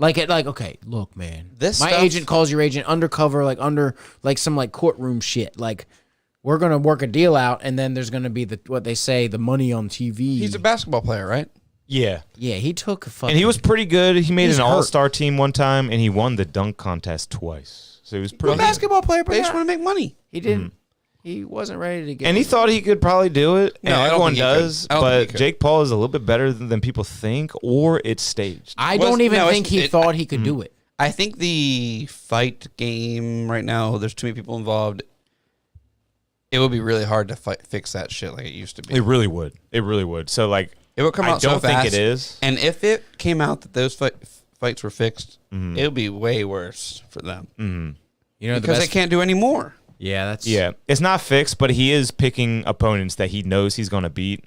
Okay, look, man. This my stuff- agent calls your agent undercover, like under like some like courtroom shit. Like we're gonna work a deal out, and then there's gonna be what they say, the money on TV. he's a basketball player, right? Yeah. Yeah, he took a fucking. And he was pretty good. He made He's an hurt. all-star team one time, and he won the dunk contest twice. So he was pretty a basketball player, but They just yeah, want to make money. he didn't. He wasn't ready to get. And he thought he could probably do it. No, and I don't everyone think he could. does. I don't think he But could. Jake Paul is a little bit better than people think, or it's staged. I Was- don't even no, think he it- thought he could do it. I think the fight game right now, there's too many people involved. It would be really hard to fix that shit like it used to be. It really would. It really would. So, like, It would come I out so don't think fast. it is. And if it came out that those fights were fixed, Mm-hmm. it would be way worse for them You know, because they can't do any more. Yeah, that's Yeah, it's not fixed, but he is picking opponents that he knows he's going to beat.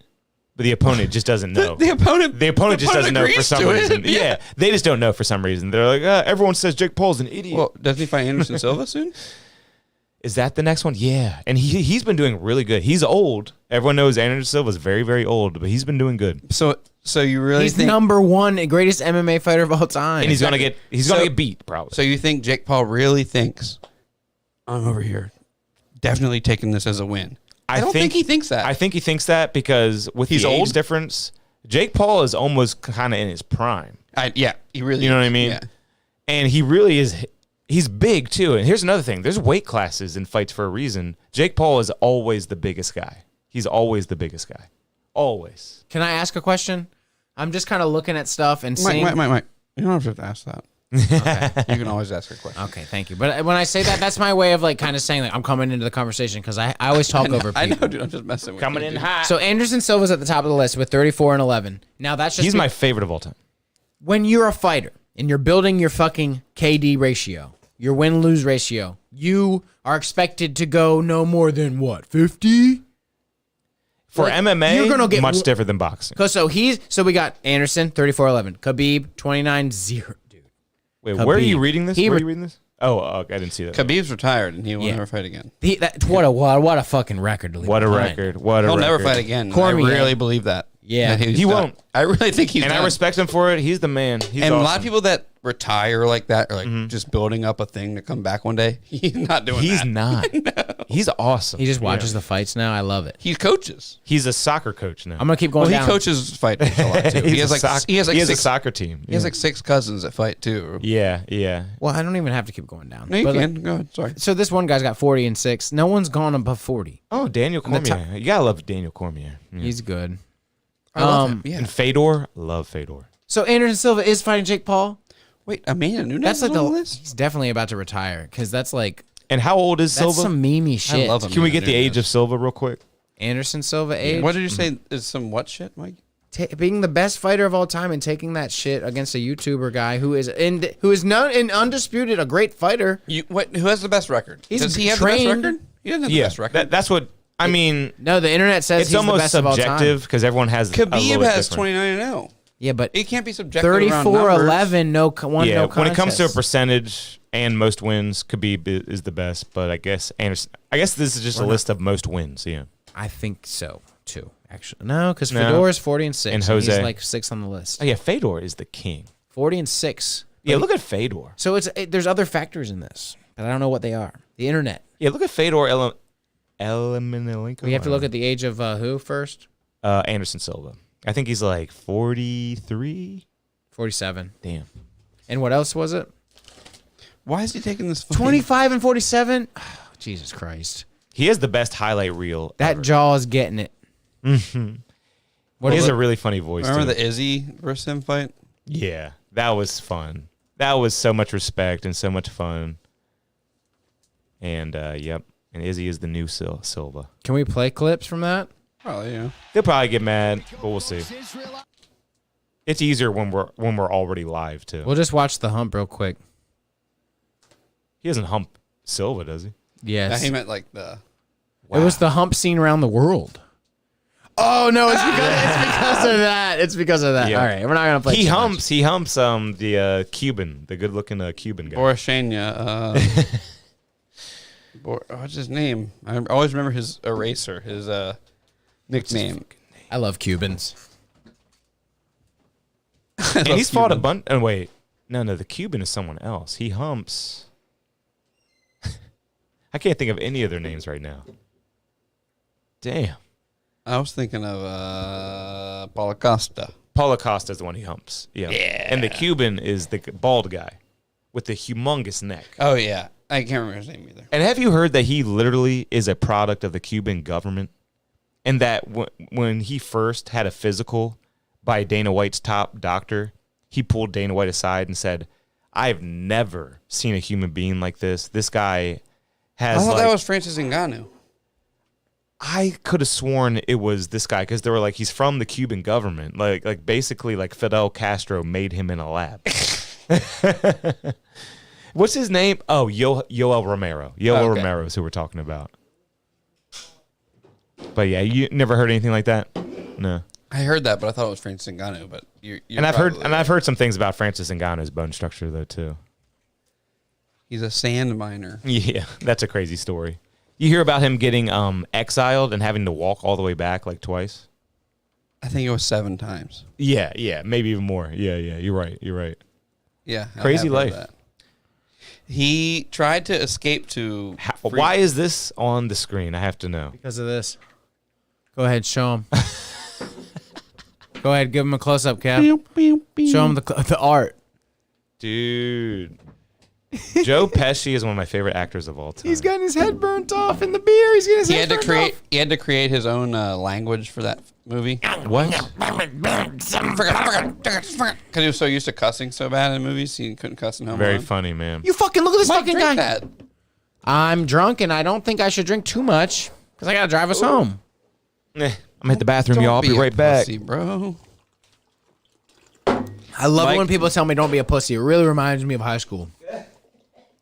but the opponent just doesn't know. The opponent just doesn't know for agrees some to it. reason. Yeah, they just don't know for some reason. They're like, everyone says Jake Paul's an idiot. Well, doesn't he fight Anderson Silva soon? Is that the next one? Yeah, and he's been doing really good. He's old. Everyone knows Anderson Silva is very, very old, but he's been doing good. So you really He's think? number one greatest MMA fighter of all time. And he's gonna get beat probably. So you think Jake Paul really thinks I'm over here, definitely taking this as a win? I don't think he thinks that. I think he thinks that because with He's the age old? difference, Jake Paul is almost kind of in his prime. Yeah, he really. You know what I mean? Yeah. And he really is. He's big too. And here's another thing: there's weight classes in fights for a reason. Jake Paul is always the biggest guy. He's always the biggest guy. Always. Can I ask a question? I'm just kind of looking at stuff and seeing. Mike. You don't have to ask that. Okay. You can always ask a question. Okay, thank you. But when I say that, that's my way of like kind of saying like I'm coming into the conversation because I always talk over people. I know, dude. I'm just messing with you. Coming in dude. hot. So Anderson Silva's at the top of the list with 34-11. Now that's just He's my favorite of all time. when you're a fighter and you're building your fucking KD ratio, your win-lose ratio, you are expected to go no more than what, 50? For Like, MMA, you're gonna get much different than boxing. So we got Anderson 34-11, Khabib 29-0, dude. Wait, where are you Khabib. reading this? He Where are re- you reading this? Oh, I didn't see that. Khabib's retired and he will Yeah. never fight again. What a fucking record to leave What a behind. record! What a He'll record! never fight again. Cormier. I really believe that. Yeah. That he's He done. won't. I really think he's And done. I respect him for it. He's the man. He's And a lot awesome. of people that retire like that are like just building up a thing to come back one day. He's not doing He's that. not. He's awesome. He just watches the fights now. I love it. He coaches. He's a soccer coach now. I'm gonna keep going Well, down. he coaches fighters a lot too. He has like he has a six. soccer team. He has like 6 cousins that fight too. Yeah. Well, I don't even have to keep going down. No, you But, can. like, Go ahead. Sorry. so this one guy's got 40-6. No one's gone above 40. Oh, Daniel the top- Cormier. You gotta love Daniel Cormier. Yeah. He's good. I love him. Yeah. And Fedor, love Fedor. So Anderson Silva is fighting Jake Paul. Wait, Amanda Nunes That's is like on the the list? he's definitely about to retire because that's like And how old is that's Silva? some memey shit. love him. Can we get the Nunes. age of Silva real quick? Anderson Silva age. What did you say is some what shit, Mike? Being the best fighter of all time and taking that shit against a YouTuber guy who is undisputed a great fighter. Who has the best record? He's Does he have the trained. best record? He doesn't have the best record. That's what I mean. No, the internet says It's he's the almost best of all time. subjective because everyone has a Khabib little has different. 29-0. Yeah, but It can't be subjective around 34-11, no one. Yeah, no when it comes to a contest. percentage and most wins, Khabib is the best. But I guess Anderson. I guess this is just a list of most wins. Yeah. I think so too. Actually, no, because No. Fedor is 40-6, And Jose. he's like 6th on the list. Oh yeah, Fedor is the king. 40-6. Yeah, look at Fedor. So there's other factors in this, but I don't know what they are. The internet. Yeah, look at Fedor Emelianenko. We have to look at the age of who first? Anderson Silva. I think he's like 43. 47. Damn. And what else was it? Why is he taking this? fucking- 25 and 47. Jesus Christ. He has the best highlight reel. That ever. jaw is getting it. He has a really funny voice. Remember too. the Izzy versus him fight? Yeah, that was fun. That was so much respect and so much fun. And yep, and Izzy is the new Silva. Can we play clips from that? Probably, yeah. They'll probably get mad, but we'll see. It's easier when we're already live too. We'll just watch the hump real quick. He doesn't hump Silva, does he? Yes. He meant like the. It was the hump seen around the world. Oh no, it's because of that. It's because of that. Yeah. All right, we're not gonna play. He too much. humps. He humps. The Cuban, the good-looking Cuban guy. Borashania. What's his name? I always remember his eraser, his nickname. I love Cubans. And he's fought a bunch. Oh wait, no, the Cuban is someone else. He humps. I can't think of any of their names right now. Damn. I was thinking of Paulo Costa. Paulo Costa is the one he humps. Yeah. And the Cuban is the bald guy with the humongous neck. Oh yeah, I can't remember his name either. And have you heard that he literally is a product of the Cuban government? And that when he first had a physical by Dana White's top doctor, he pulled Dana White aside and said, I've never seen a human being like this. This guy has I thought like, that was Francis Ngannou. I could have sworn it was this guy because they were like, he's from the Cuban government. Like basically like Fidel Castro made him in a lab. What's his name? Oh, Yoel Romero. Yoel Okay. Romero is who we're talking about. But yeah, you never heard anything like that? No. I heard that, but I thought it was Francis Ngannou. But you're And I've heard some things about Francis Ngannou's bone structure though too. he's a sand miner. Yeah, that's a crazy story. You hear about him getting exiled and having to walk all the way back like twice? I think it was 7 times. Yeah, maybe even more. Yeah, you're right. Yeah, Crazy I have heard life. that. He tried to escape to. Why is this on the screen? I have to know. Because of this. Go ahead, show him. Go ahead, give him a close up, Kev. Show him the art. Dude. Joe Pesci is one of my favorite actors of all time. He's getting his head burnt off in the beer. He's getting his He head had to burnt create. off. He had to create his own language for that movie. What? Because he was so used to cussing so bad in movies, he couldn't cuss in Home Very Alone. funny, man. You fucking look at this Mike, fucking drink guy. that. I'm drunk and I don't think I should drink too much because I gotta drive us home. I'm at the bathroom, Don't y'all. I'll be a right back. pussy, bro. I love Mike- it when people tell me don't be a pussy. It really reminds me of high school.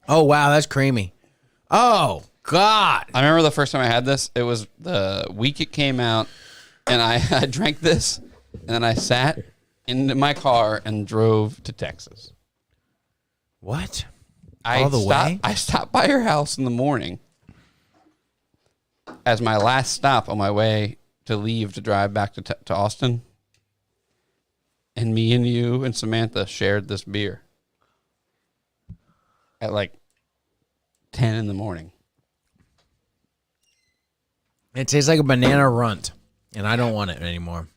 Oh wow, that's creamy. Oh God. I remember the first time I had this. It was the week it came out, and I drank this, and then I sat in my car and drove to Texas. What? I All the way? I stopped by your house in the morning as my last stop on my way to leave to drive back to Austin. And me and you and Samantha shared this beer at like 10 in the morning. It tastes like a banana runt, and I don't want it anymore.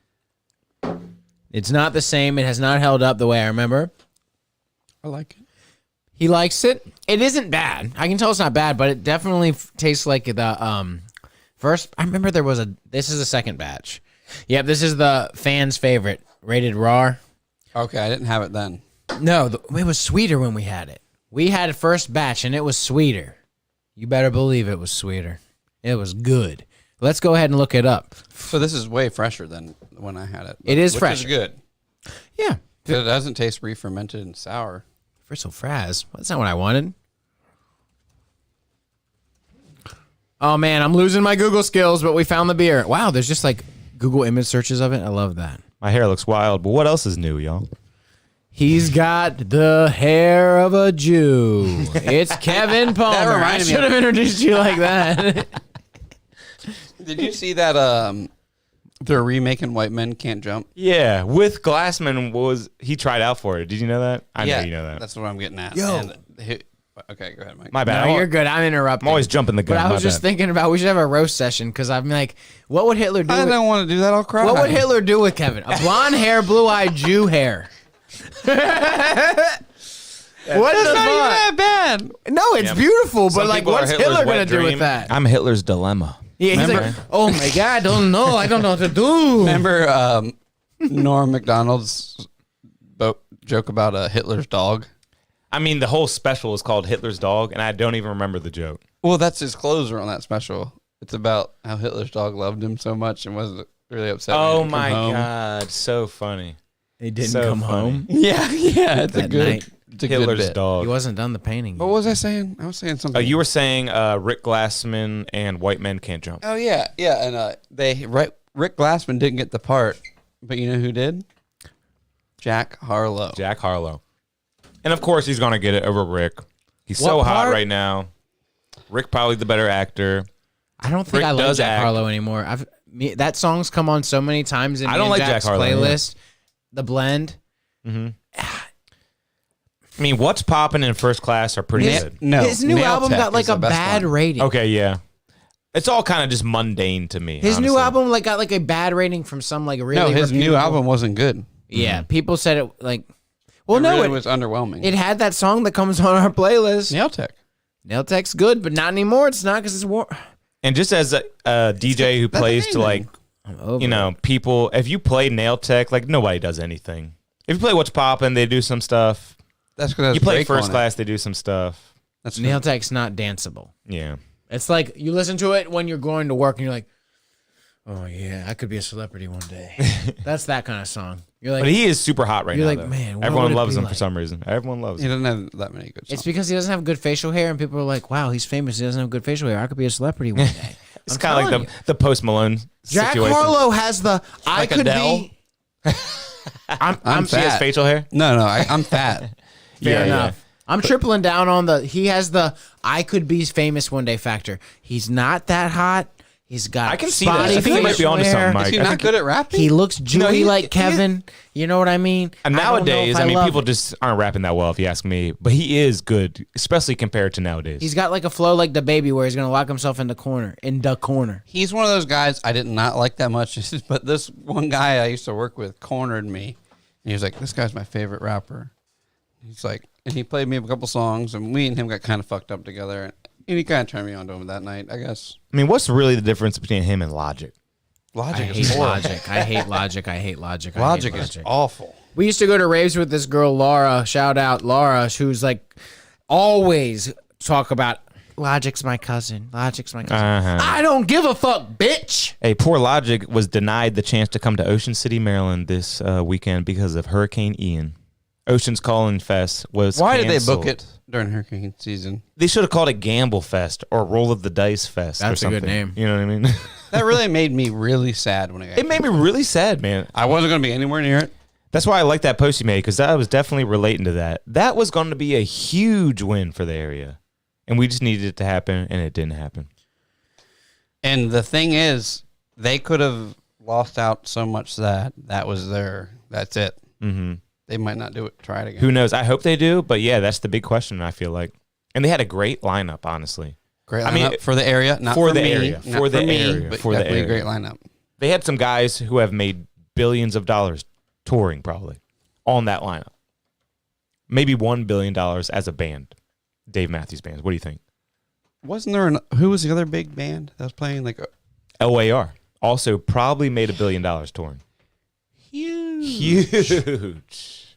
It's not the same. It has not held up the way I remember. I like it. He likes it. It isn't bad. I can tell it's not bad, but it definitely tastes like the first. I remember there was this is the second batch. Yep, this is the fans' favorite, rated raw. Okay, I didn't have it then. No, it was sweeter when we had it. We had a first batch, and it was sweeter. You better believe it was sweeter. It was good. Let's go ahead and look it up. So this is way fresher than when I had it. It is which fresher. is good. Yeah. It doesn't taste re-fermented and sour. First of all, Fraz. That's not what I wanted. Oh, man, I'm losing my Google skills, but we found the beer. Wow, there's just like Google image searches of it. I love that. My hair looks wild, but what else is new, y'all? He's got the hair of a Jew. It's Kevin Palmer. I reminded me should have introduced you like that. Did you see that they're remaking White Men Can't Jump? Yeah, with Glassman he tried out for it. Did you know that? I know you know that. That's what I'm getting at. Yo. Okay, go ahead, Mike. My bad. No, you're good. I'm interrupting. I'm always jumping the gun. But I was My just bad. thinking about we should have a roast session because I'm like, what would Hitler do? I don't want to do that. I'll cry. What would Hitler do with Kevin? A blonde hair, blue-eyed Jew hair. What the fuck? that bad. No, it's Yeah. beautiful, but Some like, people are what's Hitler's Hitler wet gonna do dream. with that? I'm Hitler's dilemma. Yeah, he's like, oh my god, I don't know. I don't know what to do. Remember Norm Macdonald's joke about Hitler's dog? I mean, the whole special is called Hitler's Dog, and I don't even remember the joke. Well, that's his closer on that special. It's about how Hitler's dog loved him so much and wasn't really upset. when he Oh didn't come my home. god, so funny. He didn't So come funny. home. Yeah, it's a That good. night. It's a Hitler's good bit. Dog. He wasn't done the painting. What was I saying? I was saying something. You were saying Rick Glassman and White Men Can't Jump. Oh yeah, and Rick Glassman didn't get the part, but you know who did? Jack Harlow. Jack Harlow. And of course, he's going to get it over Rick. He's so What hot part? right now. Rick probably the better actor. I don't think Rick I like does Jack act. Harlow anymore. That song's come on so many times in I don't me and like Jack Jack's Harlow, yeah. playlist. The blend. I mean, What's Poppin' and First Class are pretty good. No, His new Nail album Tech got like is the a best bad one. rating. Okay, yeah. It's all kind of just mundane to me. His new honestly. album like got like a bad rating from some like really No, his new reputable- album wasn't good. Yeah, people said it like. Well, It no, really it was underwhelming. it had that song that comes on our playlist. Nail Tech. Nail Tech's good, but not anymore. It's not because it's war. And just as a DJ who that's plays to amazing. like, I'm over you know, people, if you play Nail Tech, like nobody does anything. If you play What's Poppin', they do some stuff. That's because You play First Class, they do some stuff. That's it. Nail Tech's not danceable. Yeah. It's like you listen to it when you're going to work and you're like, oh yeah, I could be a celebrity one day. That's that kind of song. You're like, But he is super hot right You're now. like, though. man, what everyone would it loves be him like? for some reason. Everyone loves He him. doesn't have that many good songs. it's because he doesn't have good facial hair, and people are like, wow, he's famous. He doesn't have good facial hair. I could be a celebrity one day. It's kind of like the Post Malone Jack situation. Harlow has the I Like could Adele? be. I'm She has fat. facial hair. No, I'm fat. Fair Yeah, enough. I'm tripling down on he has the I could be famous one day factor. He's not that hot. He's got I can see that. spotty I think you might be onto facial something, hair. Mike. Is he I not think good at rapping? He looks Jewy he- like he- Kevin. You know what I mean? And I don't know nowadays, if I mean, love people it. just aren't rapping that well, if you ask me. But he is good, especially compared to nowadays. He's got like a flow like the baby where he's gonna lock himself in the corner. He's one of those guys I did not like that much, but this one guy I used to work with cornered me. And he was like, this guy's my favorite rapper. He's like, and he played me a couple songs, and we and him got kind of fucked up together. And he kind of turned me on to him that night, I guess. I mean, what's really the difference between him and Logic? Logic I is hate horrible. Logic. I hate Logic. I hate Logic. Logic is awful. We used to go to raves with this girl, Laura. Shout out, Laura, who's like always talk about Logic's my cousin. Logic's my cousin. I don't give a fuck, bitch. Hey, poor Logic was denied the chance to come to Ocean City, Maryland this weekend because of Hurricane Ian. Ocean's Calling Fest was Why did they canceled. book it during hurricane season? They should have called it Gamble Fest or Roll of the Dice Fest. That's or a good something. name. You know what I mean? That really made me really sad when I got It made me really sad, man. I wasn't going to be anywhere near it. That's why I like that post you made, because I was definitely relating to that. That was going to be a huge win for the area. And we just needed it to happen, and it didn't happen. And the thing is, they could have lost out so much that's it. Mm-hmm. They might not do it. Try it again. Who knows? I hope they do, but yeah, that's the big question, I feel like. And they had a great lineup, honestly. Great lineup I mean, for the area, not for for the me, area, not for the me, area, but for the definitely a area. great lineup. They had some guys who have made billions of dollars touring, probably, on that lineup. Maybe $1 billion as a band. Dave Matthews Band. What do you think? Wasn't there who was the other big band that was playing like LAR. Also probably made $1 billion touring. Huge.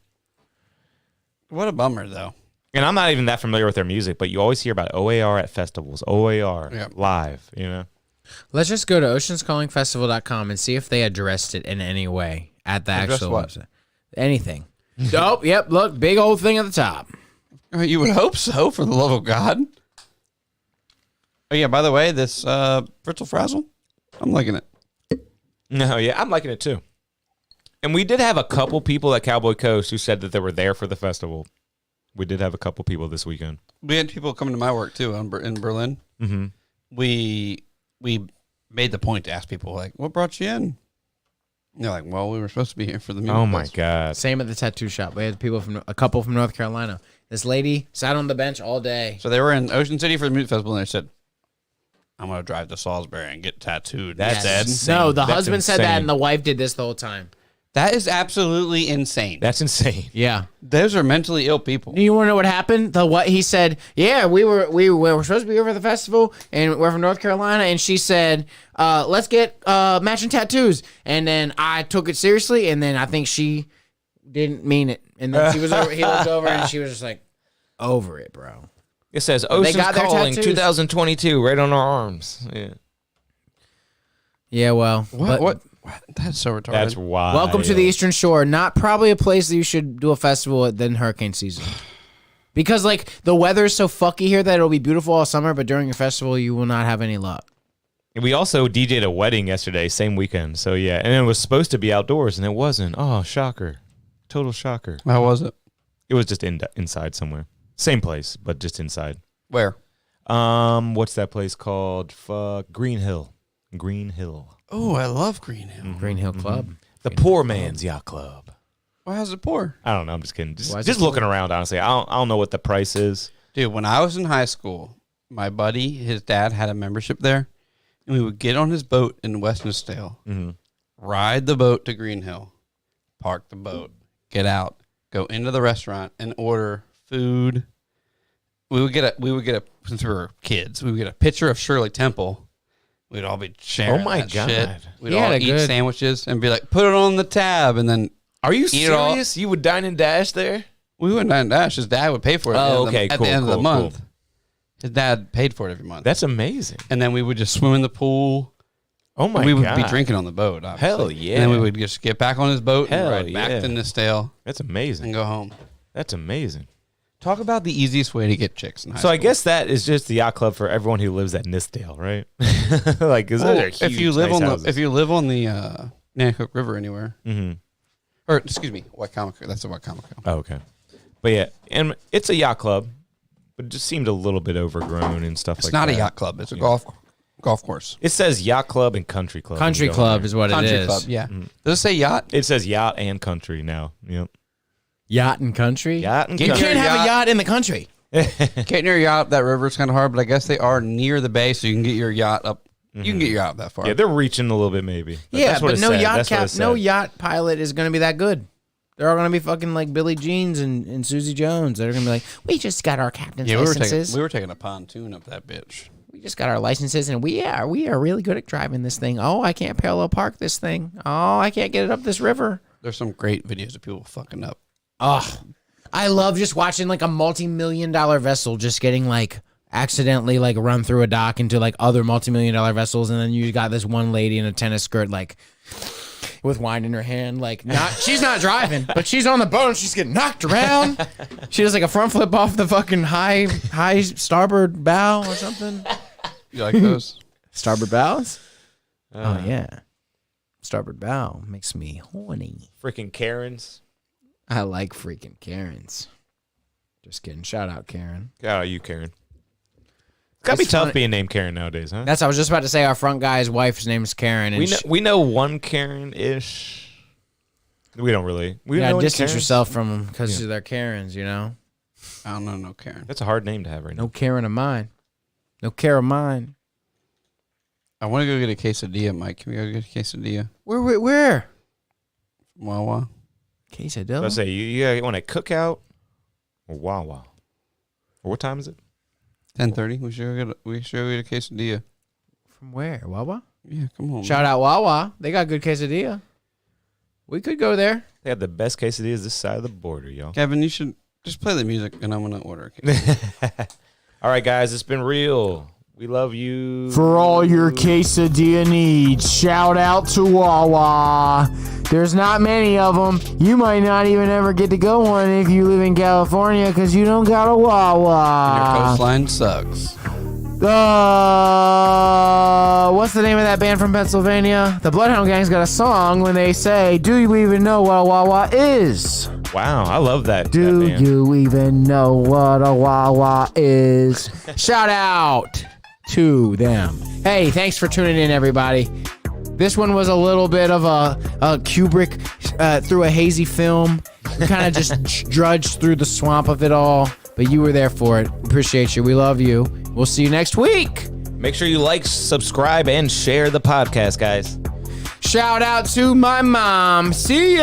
What a bummer though. And I'm not even that familiar with their music, but you always hear about OAR at festivals, OAR live, you know? Let's just go to oceanscallingfestival.com and see if they addressed it in any way at the Addressed actual what? website. Anything. Oh, yep, look, big old thing at the top. You would hope so, for the love of God. Oh yeah, by the way, this Fritzl Frazzle, I'm liking it. No, yeah, I'm liking it too. And we did have a couple people at Cowboy Coast who said that they were there for the festival. We did have a couple people this weekend. We had people coming to my work too in Berlin. Mm-hmm. We made the point to ask people like, "What brought you in?" And they're like, "Well, we were supposed to be here for the music." Oh my festival." God. Same at the tattoo shop. We had a couple from North Carolina. This lady sat on the bench all day. So they were in Ocean City for the music festival, and they said, "I'm gonna drive to Salisbury and get tattooed." That's instead." insane. No, the That's husband said that, insane. and the wife did this the whole time. That is absolutely insane. That's insane. Yeah. Those are mentally ill people. You want to know what happened? He said, yeah, we were supposed to be over the festival, and we're from North Carolina, and she said, let's get matching tattoos. And then I took it seriously, and then I think she didn't mean it. And then he looked over, and she was just like, over it, bro. It says they Ocean's got their Calling tattoos. 2022 right on our arms. Yeah. Yeah, well. What? That's so retarded. That's wild. Welcome to the Eastern Shore. Not probably a place that you should do a festival than hurricane season. Because, like, the weather is so fucky here that it'll be beautiful all summer, but during your festival, you will not have any luck. We also DJ'd a wedding yesterday, same weekend. So, yeah. And it was supposed to be outdoors, and it wasn't. Oh, shocker. Total shocker. How was it? It was just inside somewhere. Same place, but just inside. Where? What's that place called? Green Hill. Green Hill. Oh, I love Green Hill. Green Hill Club. The Poor Man's Yacht Club. Why is it poor? I don't know. I'm just kidding. Why is Just it looking around, honestly. I don't know what the price is. Dude, when I was in high school, my buddy, his dad had a membership there, and we would get on his boat in Westonsdale, ride the boat to Green Hill, park the boat, get out, go into the restaurant, and order food. We would get a since we were kids, we would get a picture of Shirley Temple. We'd all be sharing. Oh my that God. shit. We'd He all had a eat good- sandwiches and be like, "Put it on the tab," and then Are you Eat it all. serious? You would dine and dash there? we wouldn't dine and dash. His dad would pay for it. Oh, at the end of the- okay, At cool, the end of the cool, month, cool. his dad paid for it every month. That's amazing. And then we would just swim in the pool. Oh my we would God. be drinking on the boat. Obviously. Hell yeah. And then we would just get back on his boat Hell and ride back yeah. to Nistale That's and amazing. go home. That's amazing. Talk about the easiest way to get chicks in high So school. I guess that is just the yacht club for everyone who lives at Nistdale, right? Like, cause those are huge, if you live nice on houses. if you live on the Nanticoke River anywhere, Mhm. or excuse me, Wacomico. That's a Wacomico. Oh, okay. But yeah, and it's a yacht club, but it just seemed a little bit overgrown and stuff It's like not that. a yacht club. It's a golf course. It says yacht club and country club. when you Country go in club there. is what Country it is. club. Yeah. Does it say yacht? It says yacht and country now. Yep. Yacht and country. Yacht and You You country. can't have yacht. a yacht in the country. Getting your yacht up that river is kind of hard, but I guess they are near the bay, so you can get your yacht up. You can get your yacht up that far. Yeah, they're reaching a little bit maybe. Yeah, that's what but it no said. yacht That's what it cap, no said. yacht pilot is going to be that good. They're all going to be fucking like Billie Jeans and Susie Jones. They're going to be like, we just got our captain's Yeah, licenses. we were taking a pontoon up that bitch. We just got our licenses, and we are really good at driving this thing. Oh, I can't parallel park this thing. Oh, I can't get it up this river. There's some great videos of people fucking up. Oh, I love just watching like a multi-million-dollar vessel just getting like accidentally like run through a dock into like other multi-million-dollar vessels, and then you got this one lady in a tennis skirt like with wine in her hand, like she's not driving, but she's on the boat and she's getting knocked around. She does like a front flip off the fucking high starboard bow or something. You like those? Starboard bows? Oh yeah. Starboard bow makes me horny. Freaking Karens. I like freaking Karens. Just kidding. Shout out Karen. Shout out you, Karen. It's gotta be It's tough funny. being named Karen nowadays, huh? I was just about to say our front guy's wife's name is Karen. And We know one Karen-ish. We don't really. We you don't gotta know any distance Karens. yourself from them because they're Karens, you know? I don't know, no Karen. That's a hard name to have right now. No Karen of mine. No care of mine. I want to go get a quesadilla, Mike. Can we go get a quesadilla Where? from Wawa? Quesadilla? I say you want a cookout or Wawa. Or what time is it? 10:30. We should go get a quesadilla. From where? Wawa? Yeah, come on. Shout out Wawa. They got good quesadilla. We could go there. They have the best quesadillas this side of the border, y'all. Kevin, you should just play the music, and I'm gonna order a quesadilla. All right, guys, it's been real. We love you. For all your quesadilla needs, shout out to Wawa. There's not many of them. You might not even ever get to go one if you live in California because you don't got a Your Wawa. coastline sucks. What's the name of that band from Pennsylvania? The Bloodhound Gang's got a song when they say, do you even know what a Wawa is? Wow, I love that. Do that band. you even know what a Wawa is? Shout out to them. Hey, thanks for tuning in, everybody. This one was a little bit of a Kubrick through a hazy film. We kind of just drudged through the swamp of it all, but you were there for it. Appreciate you. We love you. We'll see you next week. Make sure you like, subscribe, and share the podcast, guys. Shout out to my mom. See ya.